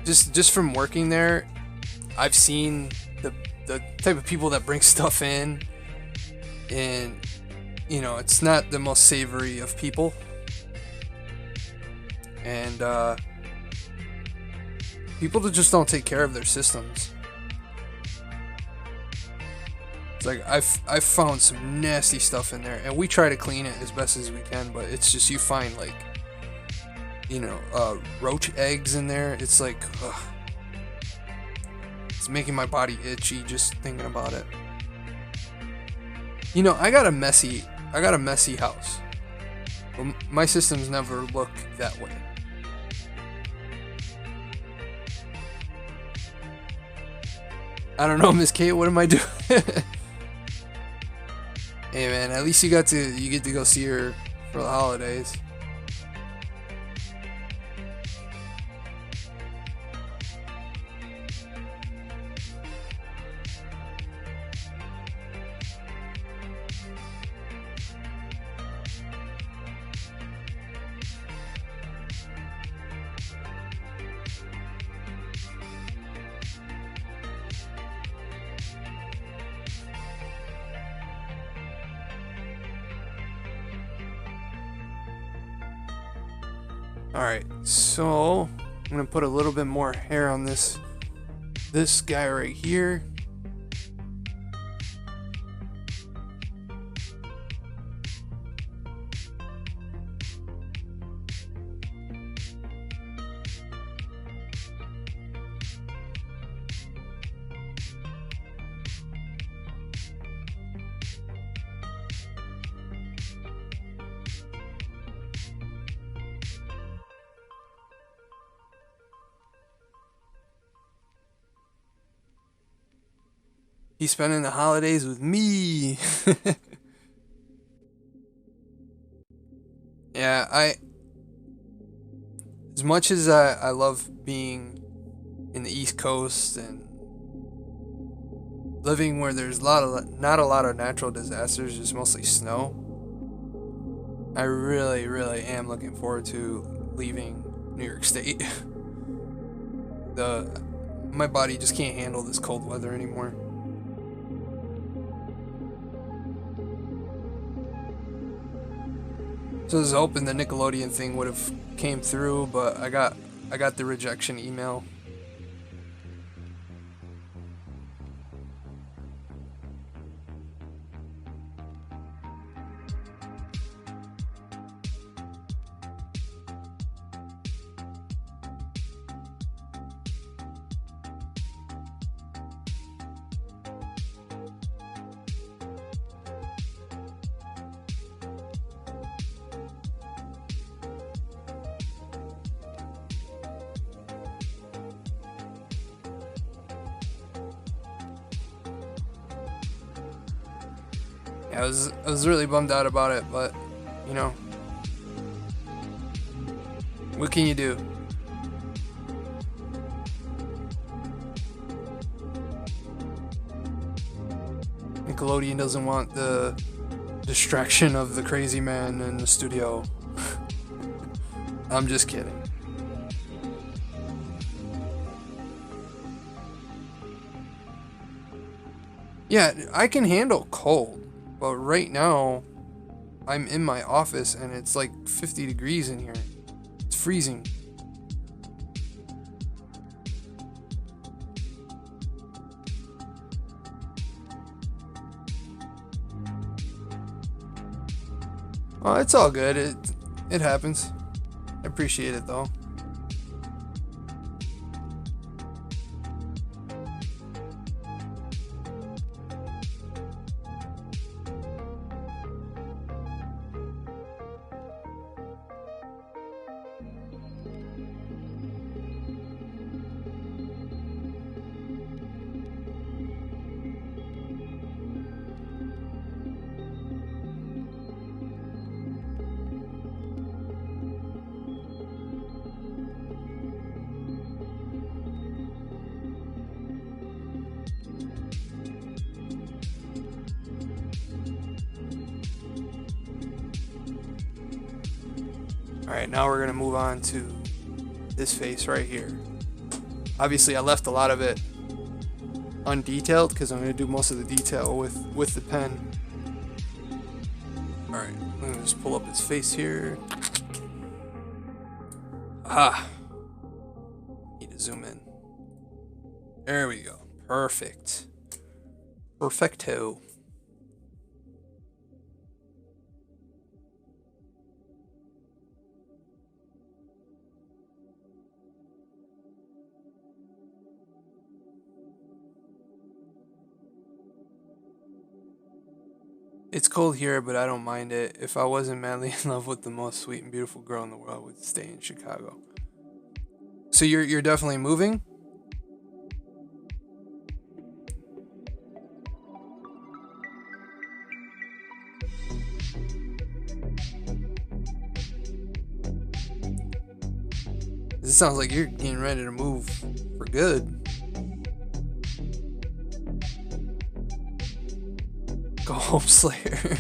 Just from working there, I've seen the type of people that bring stuff in, and it's not the most savory of people, and people that just don't take care of their systems. Like I've found some nasty stuff in there, and we try to clean it as best as we can, but it's just you find like roach eggs in there. It's like ugh. It's making my body itchy just thinking about it. I got a messy house, but my systems never look that way. I don't know, Miss Kate, what am I doing? Hey man, at least you get to go see her for the holidays. Alright, so I'm gonna put a little bit more hair on this guy right here. He's spending the holidays with me. Yeah, as much as I love being in the East Coast and living where there's not a lot of natural disasters, just mostly snow, I really, really am looking forward to leaving New York State. My body just can't handle this cold weather anymore. So I was hoping the Nickelodeon thing would have came through, but I got the rejection email. Yeah, I was really bummed out about it, but you know, what can you do? Nickelodeon doesn't want the distraction of the crazy man in the studio. I'm just kidding. Yeah, I can handle cold, but right now I'm in my office and it's like 50 degrees in here. It's freezing. Oh, it's all good. It happens. I appreciate it though. All right, now we're gonna move on to this face right here. Obviously, I left a lot of it undetailed because I'm gonna do most of the detail with the pen. All right, I'm gonna just pull up his face here. Ah, need to zoom in. There we go. Perfect. Perfecto. It's cold here, but I don't mind it. If I wasn't madly in love with the most sweet and beautiful girl in the world, I would stay in Chicago. So you're definitely moving? This sounds like you're getting ready to move for good. Go home, Slayer.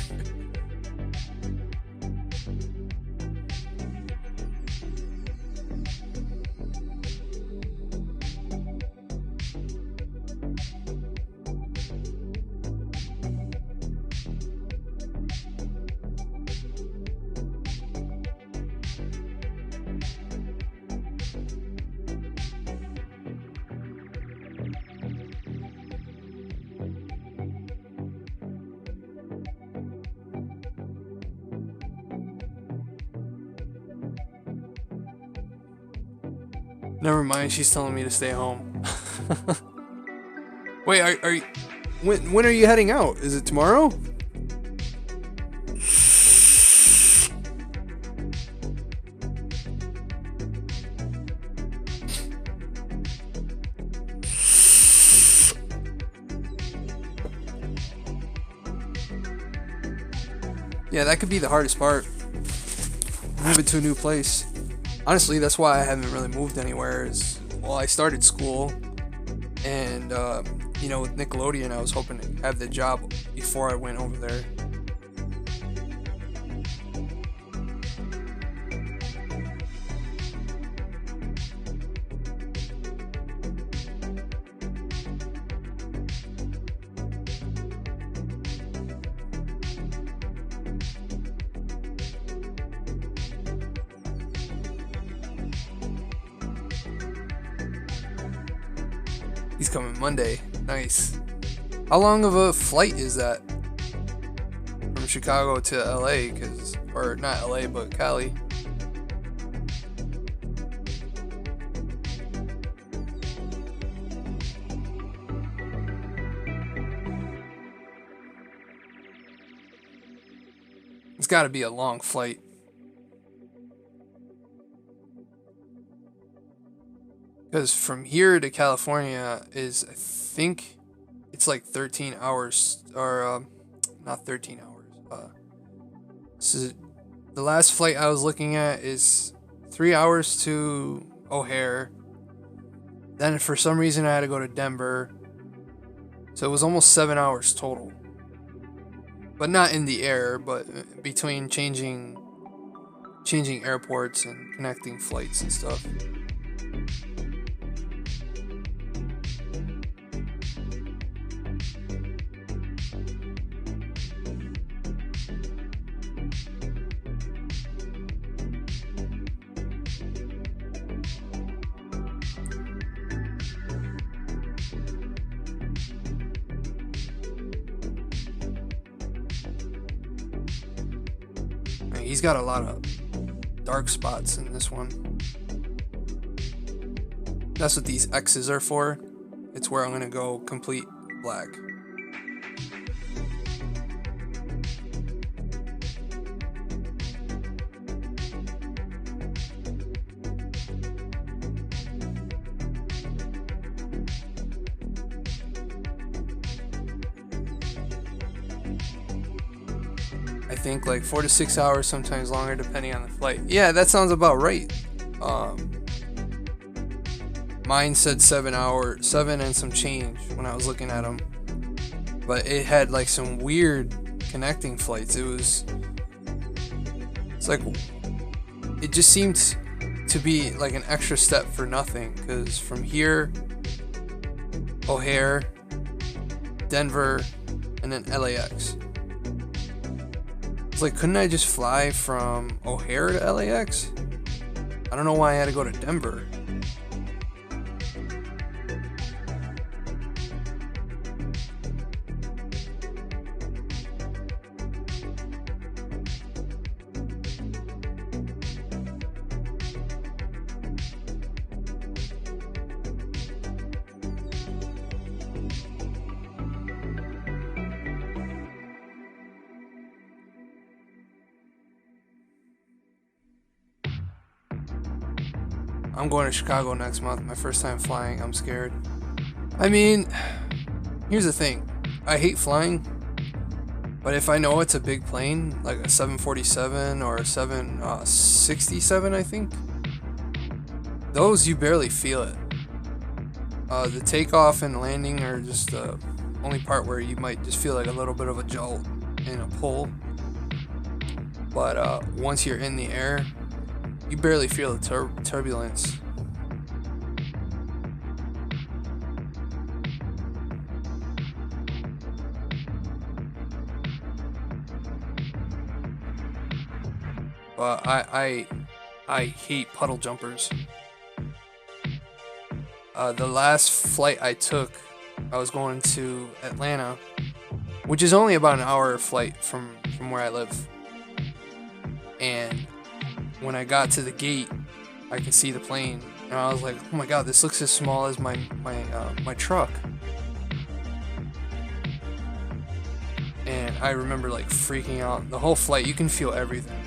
Never mind, she's telling me to stay home. Wait, are you? When are you heading out? Is it tomorrow? Yeah, that could be the hardest part. Moving to a new place. Honestly, that's why I haven't really moved anywhere. Is well, I started school, and with Nickelodeon, I was hoping to have the job before I went over there. He's coming Monday. Nice. How long of a flight is that from Chicago to LA? Or not LA, but Cali. It's got to be a long flight. Because from here to California is, I think, it's like 13 hours, or not 13 hours. So the last flight I was looking at is 3 hours to O'Hare. Then for some reason I had to go to Denver. So it was almost 7 hours total. But not in the air, but between changing airports and connecting flights and stuff. He's got a lot of dark spots in this one. That's what these X's are for. It's where I'm gonna go complete black. I think like 4 to 6 hours, sometimes longer, depending on the flight. Yeah, that sounds about right. Mine said 7 and some change when I was looking at them, but it had like some weird connecting flights. It's like it just seemed to be like an extra step for nothing. Because from here, O'Hare, Denver, and then LAX. It's like, couldn't I just fly from O'Hare to LAX? I don't know why I had to go to Denver. I'm going to Chicago next month. My first time flying. I'm scared. I mean, here's the thing. I hate flying, but if I know it's a big plane, like a 747 or a 767, I think, those you barely feel it. The takeoff and landing are just the only part where you might just feel like a little bit of a jolt and a pull. But once you're in the air, you barely feel the turbulence. But I hate puddle jumpers. The last flight I took, I was going to Atlanta, which is only about an hour flight from where I live. And when I got to the gate, I could see the plane, and I was like, "Oh my god, this looks as small as my truck." And I remember like freaking out. The whole flight, you can feel everything.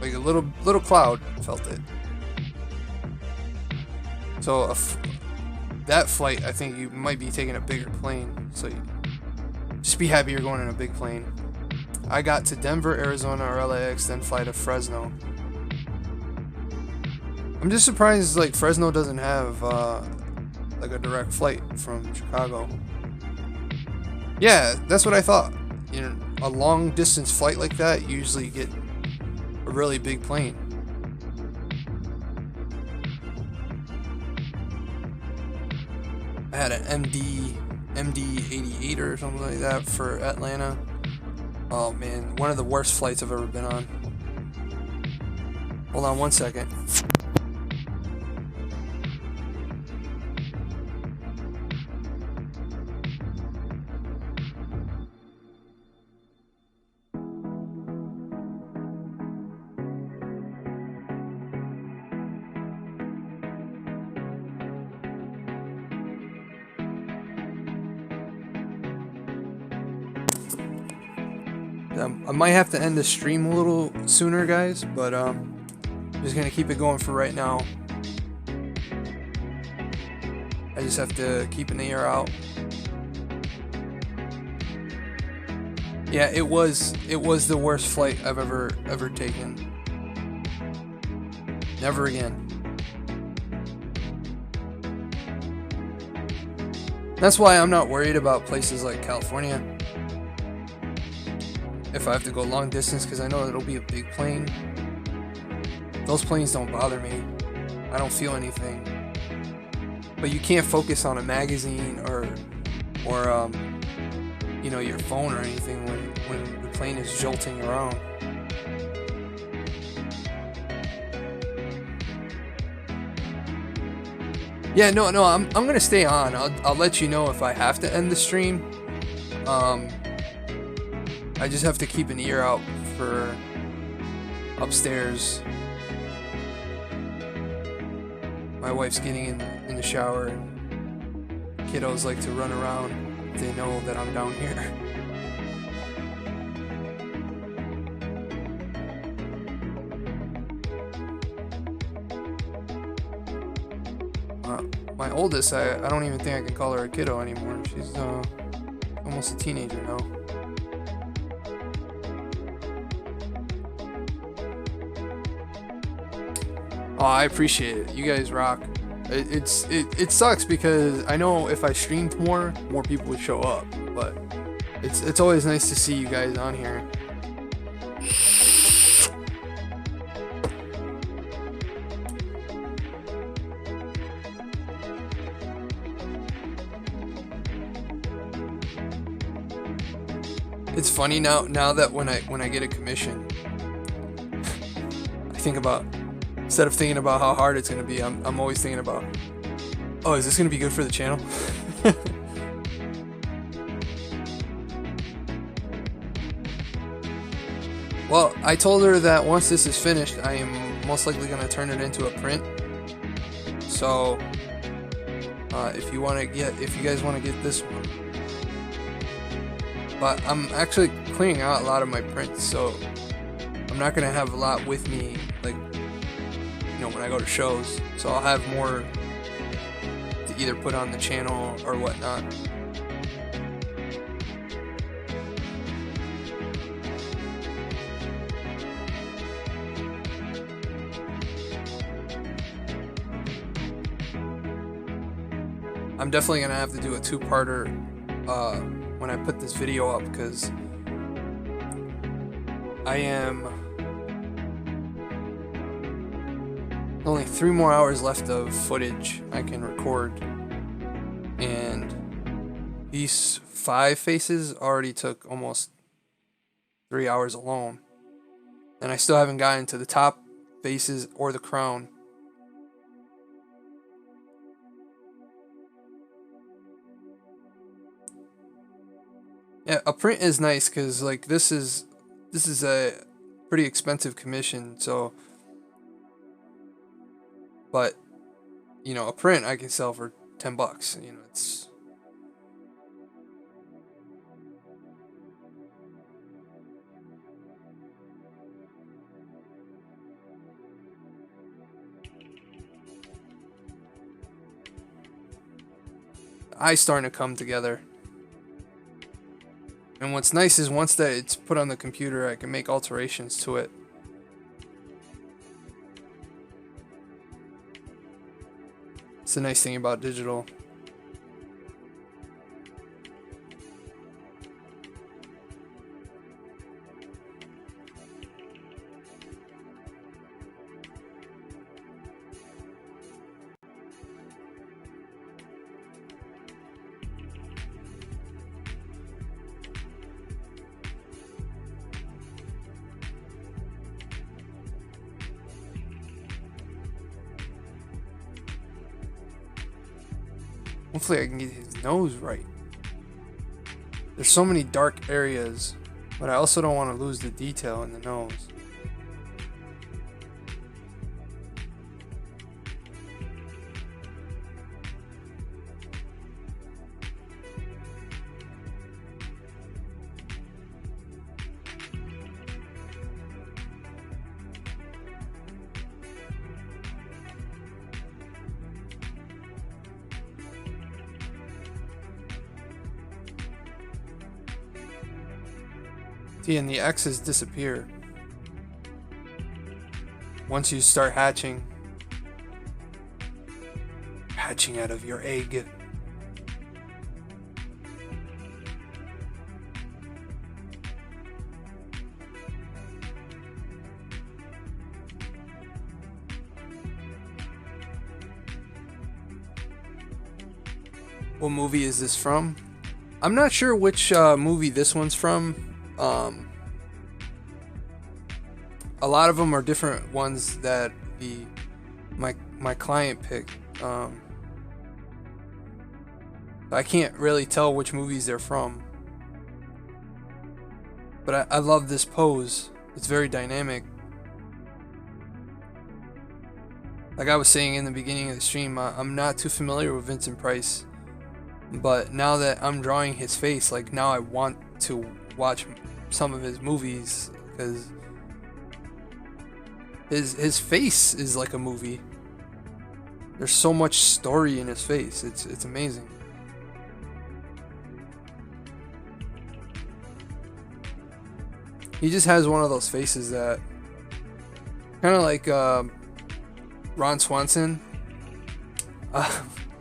Like a little cloud felt it. So that flight, I think you might be taking a bigger plane. So just be happy you're going in a big plane. I got to Denver, Arizona, or LAX, then fly to Fresno. I'm just surprised like Fresno doesn't have like a direct flight from Chicago. Yeah, that's what I thought. You know, a long distance flight like that, you usually get a really big plane. I had an MD-88 or something like that for Atlanta. Oh man, one of the worst flights I've ever been on. Hold on one second. I might have to end the stream a little sooner, guys, but I'm just gonna keep it going for right now. I just have to keep an ear out. Yeah, it was the worst flight I've ever taken. Never again. That's why I'm not worried about places like California. If I have to go long distance, because I know it'll be a big plane. Those planes don't bother me. I don't feel anything. But you can't focus on a magazine or you know, your phone or anything when the plane is jolting around. Yeah, no, I'm gonna stay on. I'll let you know if I have to end the stream. I just have to keep an ear out for upstairs. My wife's getting in the shower, and kiddos like to run around. They know that I'm down here. My oldest, I don't even think I can call her a kiddo anymore. She's almost a teenager now. Oh, I appreciate it. You guys rock. It sucks because I know if I streamed more people would show up. But it's always nice to see you guys on here. It's funny now that when I get a commission, I think about, instead of thinking about how hard it's gonna be, I'm always thinking about, oh, is this gonna be good for the channel? Well, I told her that once this is finished, I am most likely gonna turn it into a print. So, if you guys want to get this one. But I'm actually clearing out a lot of my prints, so I'm not gonna have a lot with me, like, you know, when I go to shows. So I'll have more to either put on the channel or whatnot. I'm definitely gonna have to do a two-parter when I put this video up, because I am only 3 more hours left of footage I can record, and these 5 faces already took almost 3 hours alone, and I still haven't gotten to the top faces or the crown. Yeah, a print is nice because, like, this is a pretty expensive commission, so, but, you know, a print I can sell for $10. You know, it's, the eye's starting to come together. And what's nice is once that it's put on the computer, I can make alterations to it. It's the nice thing about digital. Hopefully I can get his nose right. There's so many dark areas, but I also don't want to lose the detail in the nose. Yeah, and the X's disappear once you start hatching out of your egg. What movie is this from? I'm not sure which movie this one's from. A lot of them are different ones that my client picked. I can't really tell which movies they're from. But I love this pose. It's very dynamic. Like I was saying in the beginning of the stream, I'm not too familiar with Vincent Price. But now that I'm drawing his face, like now I want to watch some of his movies because his face is like a movie. There's so much story in his face. It's amazing. He just has one of those faces that kind of like Ron Swanson.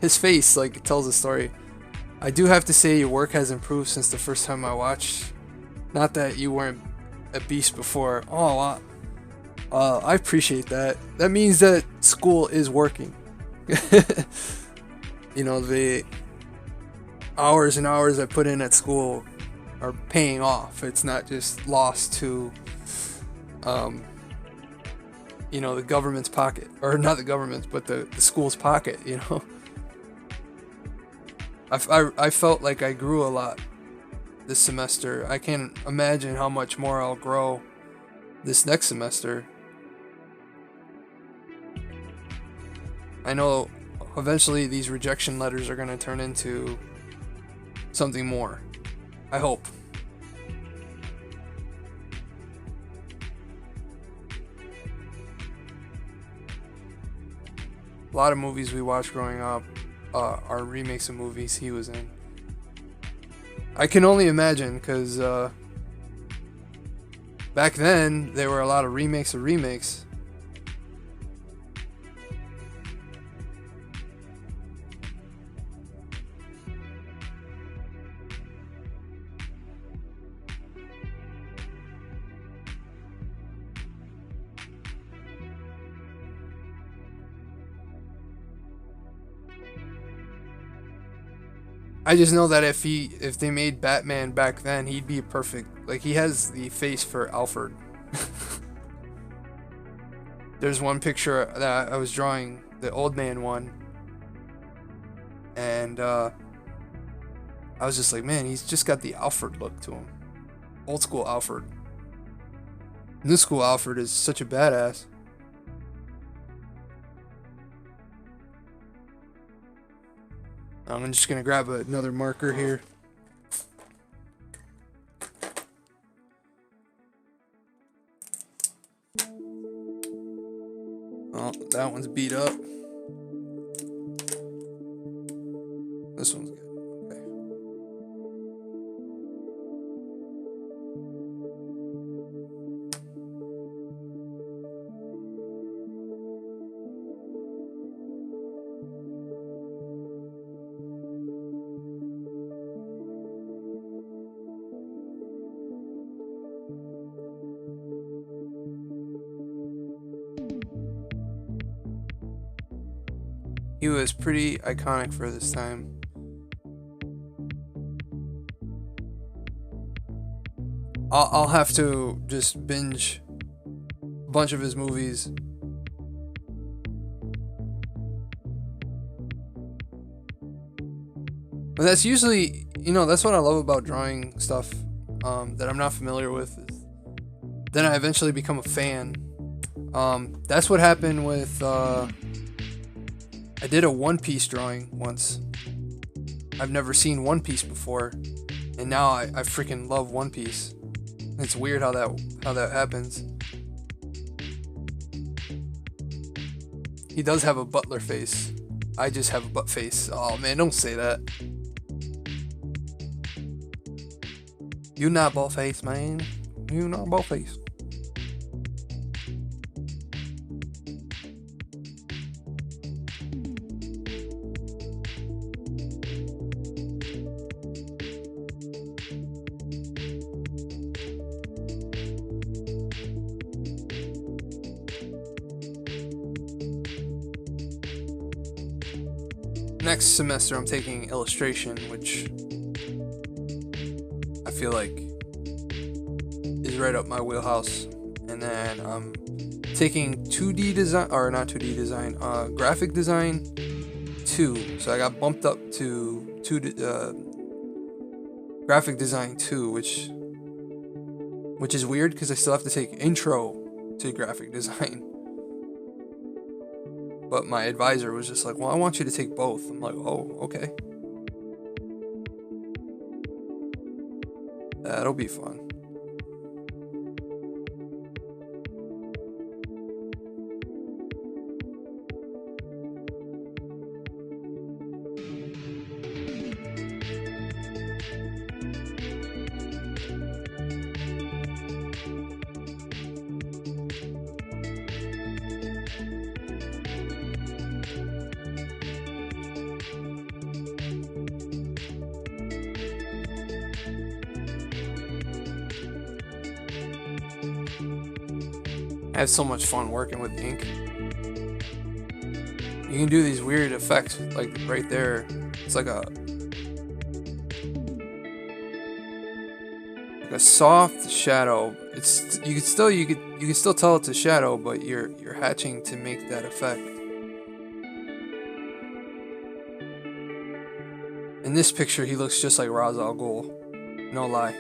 His face like tells a story. I do have to say your work has improved since the first time I watched. Not that you weren't a beast before. Oh, wow. I appreciate that. That means that school is working. You know, the hours and hours I put in at school are paying off. It's not just lost to, you know, the government's pocket. Or not the government's, but the school's pocket, you know. I felt like I grew a lot this semester. I can't imagine how much more I'll grow this next semester. I know eventually these rejection letters are going to turn into something more. I hope. A lot of movies we watched growing up are remakes of movies he was in. I can only imagine because back then there were a lot of remakes of remakes. I just know that if they made Batman back then, he'd be perfect. Like he has the face for Alfred. There's one picture that I was drawing, the old man one, and I was just like, man, he's just got the Alfred look to him, old school Alfred. New school Alfred is such a badass. I'm just gonna grab another marker here. Oh, that one's beat up. This one's good. Okay. He was pretty iconic for this time. I'll have to just binge a bunch of his movies. But that's usually, you know, that's what I love about drawing stuff that I'm not familiar with. Then I eventually become a fan. That's what happened with... I did a One Piece drawing once. I've never seen One Piece before, and now I freaking love One Piece. It's weird how that happens. He does have a butler face. I just have a butt face. Oh man, don't say that. You not butt face, man. You know about face. Next semester, I'm taking illustration, which I feel like is right up my wheelhouse. And then I'm taking 2D design, or not 2D design, graphic design 2. So I got bumped up to graphic design 2, which is weird because I still have to take intro to graphic design. But my advisor was just like, well, I want you to take both. I'm like, oh, okay. That'll be fun. I have so much fun working with ink. You can do these weird effects, like right there. It's like a soft shadow. It's you can still tell it's a shadow, but you're hatching to make that effect. In this picture, he looks just like Ra's al Ghul. No lie.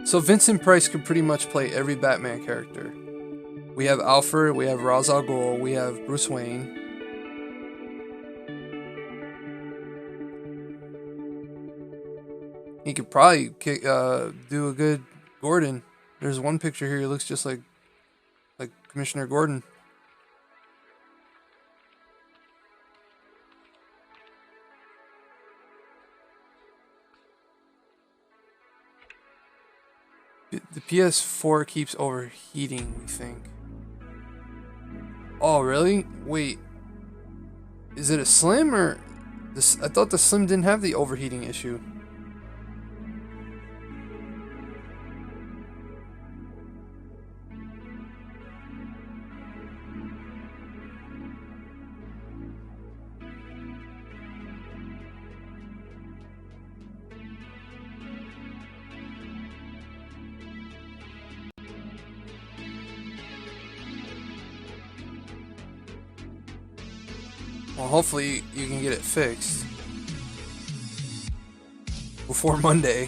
So Vincent Price could pretty much play every Batman character. We have Alfred, we have Ra's al Ghul, we have Bruce Wayne. He could probably do a good Gordon. There's one picture here. He looks just like Commissioner Gordon. The PS4 keeps overheating, we think. Oh, really? Wait. Is it a Slim or this? I thought the Slim didn't have the overheating issue. Well, hopefully you can get it fixed before Monday.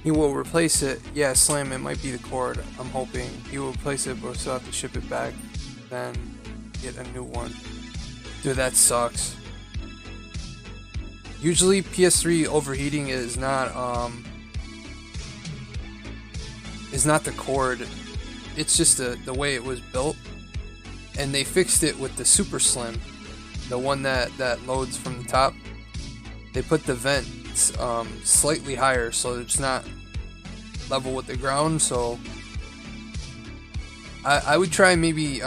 He will replace it. Yeah, Slam, it might be the cord. I'm hoping he will replace it, but we'll still have to ship it back, then get a new one. Dude, that sucks. Usually PS3 overheating is not the cord. It's just the way it was built. And they fixed it with the Super Slim, the one that loads from the top. They put the vents slightly higher so it's not level with the ground. So I would try maybe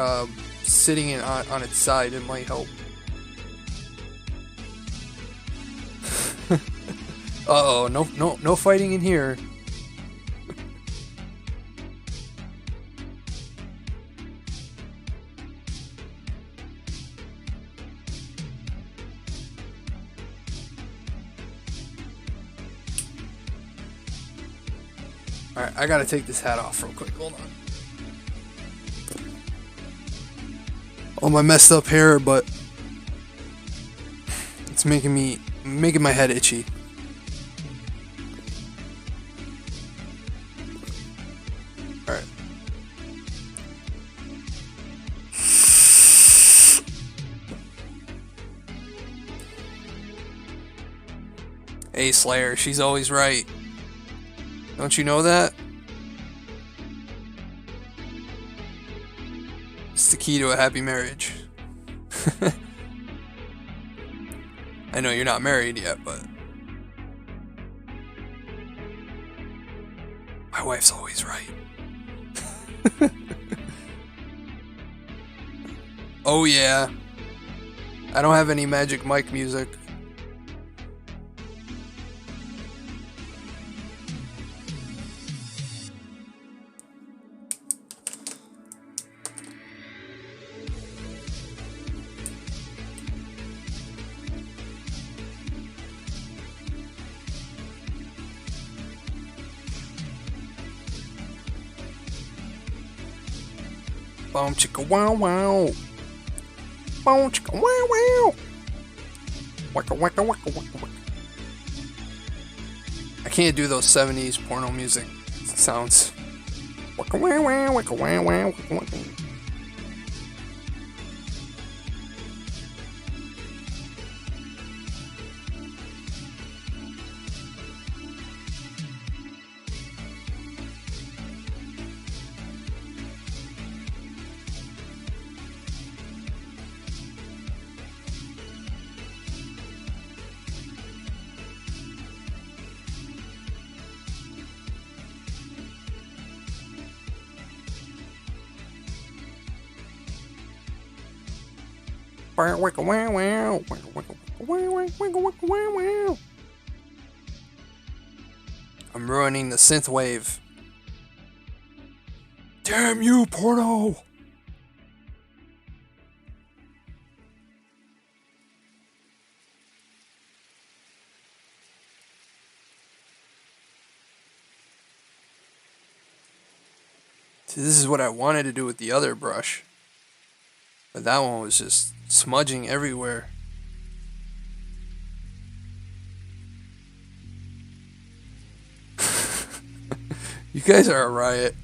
sitting it on its side. It might help. Uh-oh, no fighting in here. Alright, I gotta take this hat off real quick. Hold on. All my messed up hair, but it's making my head itchy. Alright. Hey Slayer, she's always right. Don't you know that? It's the key to a happy marriage. I know you're not married yet, but my wife's always right. Oh yeah. I don't have any Magic Mike music. Boom chicka wow wow. Boom chicka wow wow. Wacka wacka wacka wacka wacka. I can't do those 70s porno music sounds. Wacka wow wow wacka wow wow wacka wacka. I'm ruining the synth wave. Damn you, porno! See, this is what I wanted to do with the other brush. But that one was just smudging everywhere. You guys are a riot.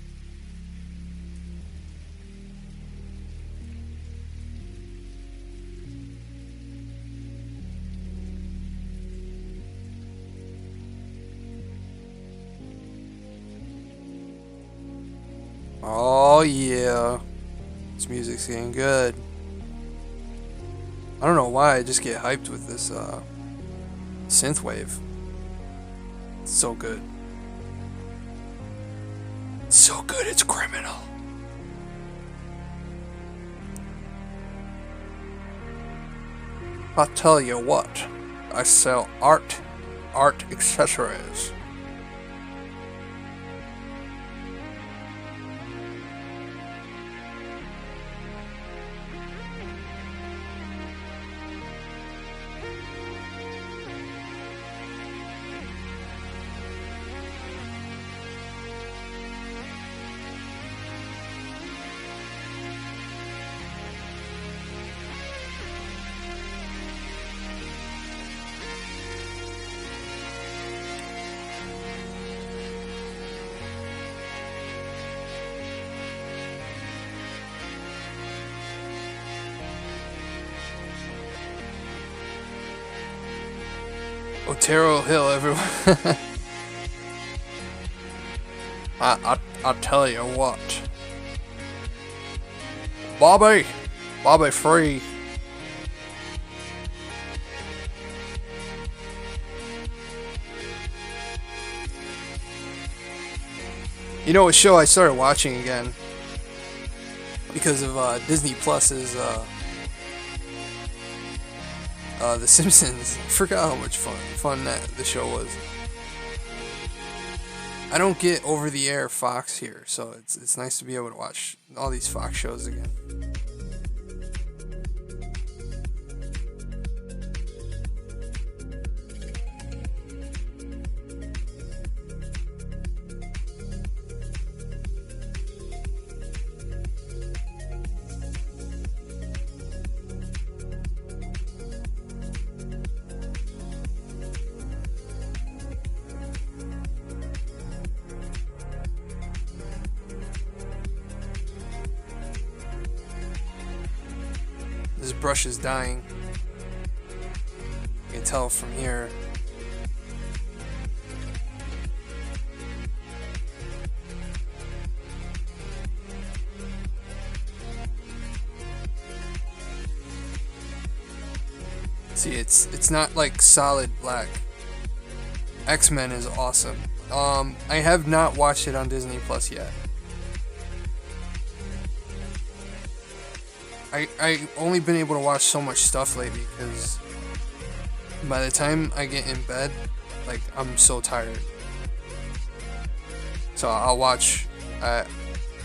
Oh yeah. This music's getting good. I don't know why I just get hyped with this synthwave. It's so good. It's so good, it's criminal. I tell you what, I sell art accessories. Otero Hill, everyone. I tell you what, Bobby Free. You know, a show I started watching again because of Disney Plus's The Simpsons. I forgot how much fun that the show was. I don't get over the air Fox here, so it's nice to be able to watch all these Fox shows again. This brush is dying. You can tell from here. See, it's not like solid black. X-Men is awesome. I have not watched it on Disney Plus yet. I only been able to watch so much stuff lately because by the time I get in bed, like, I'm so tired. So I'll watch.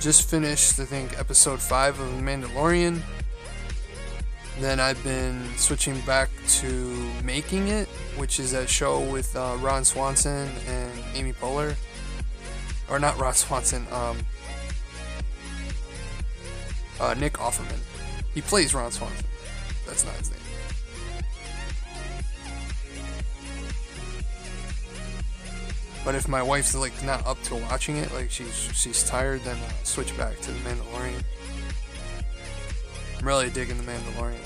Just finished, I think, episode 5 of The Mandalorian. Then I've been switching back to Making It, which is a show with Ron Swanson and Amy Poehler. Or not Ron Swanson, Nick Offerman. He plays Ron Swanson. That's not his name. But if my wife's like not up to watching it, like she's tired, then I'll switch back to The Mandalorian. I'm really digging The Mandalorian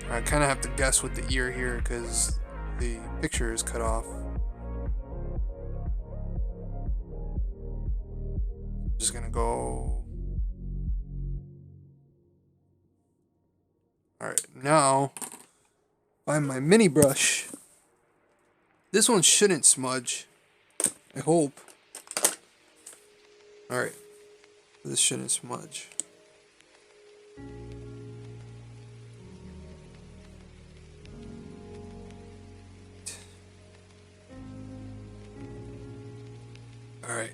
though. I kind of have to guess with the ear here because the picture is cut off. I'm just gonna go. Alright, now find my mini brush. This one shouldn't smudge. I hope. Alright. This shouldn't smudge. Alright.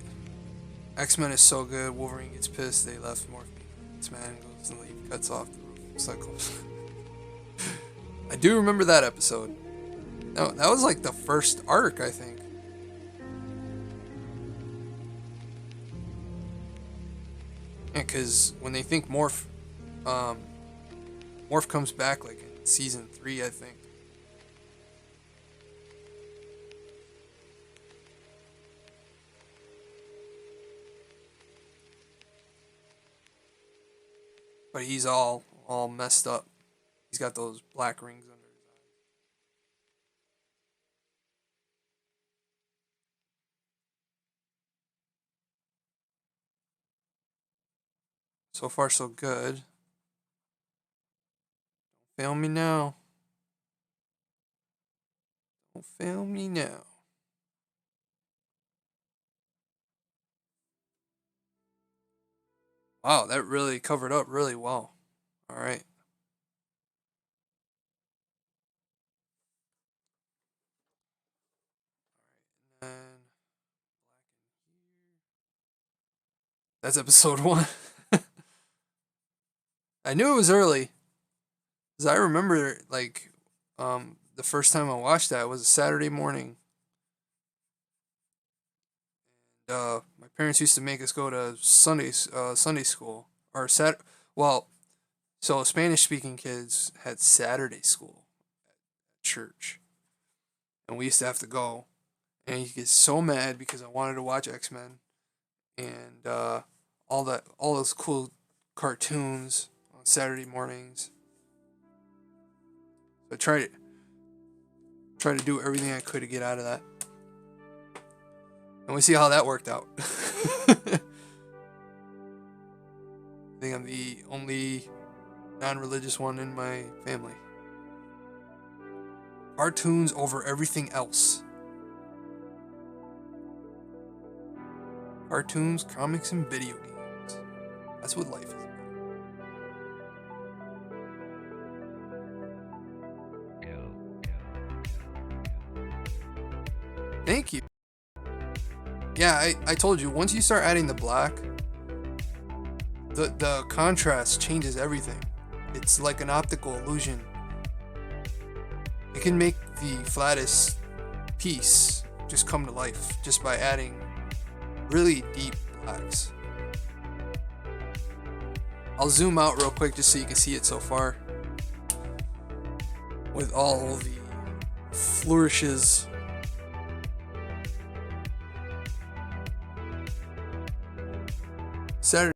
X-Men is so good. Wolverine gets pissed. They left Morphe. X-Men goes and leave. Cuts off the roof. Cyclops. I do remember that episode. No, that was like the first arc, I think. Yeah, because when they think Morph comes back like in season 3, I think. But he's all messed up. He's got those black rings under his eyes. So far, so good. Don't fail me now. Don't fail me now. Wow, that really covered up really well. All right. And that's episode 1. I knew it was early. Because I remember, like, the first time I watched that was a Saturday morning. And my parents used to make us go to Sunday school. Or well, so Spanish-speaking kids had Saturday school at church. And we used to have to go. And he gets so mad because I wanted to watch X-Men. And all those cool cartoons on Saturday mornings. So I tried to do everything I could to get out of that. And we see how that worked out. I think I'm the only non-religious one in my family. Cartoons over everything else. Cartoons, comics, and video games. That's what life is about. Thank you. Yeah, I told you, once you start adding the black, the contrast changes everything. It's like an optical illusion. It can make the flattest piece just come to life just by adding really deep blacks. I'll zoom out real quick just so you can see it so far. With all the flourishes. Saturday.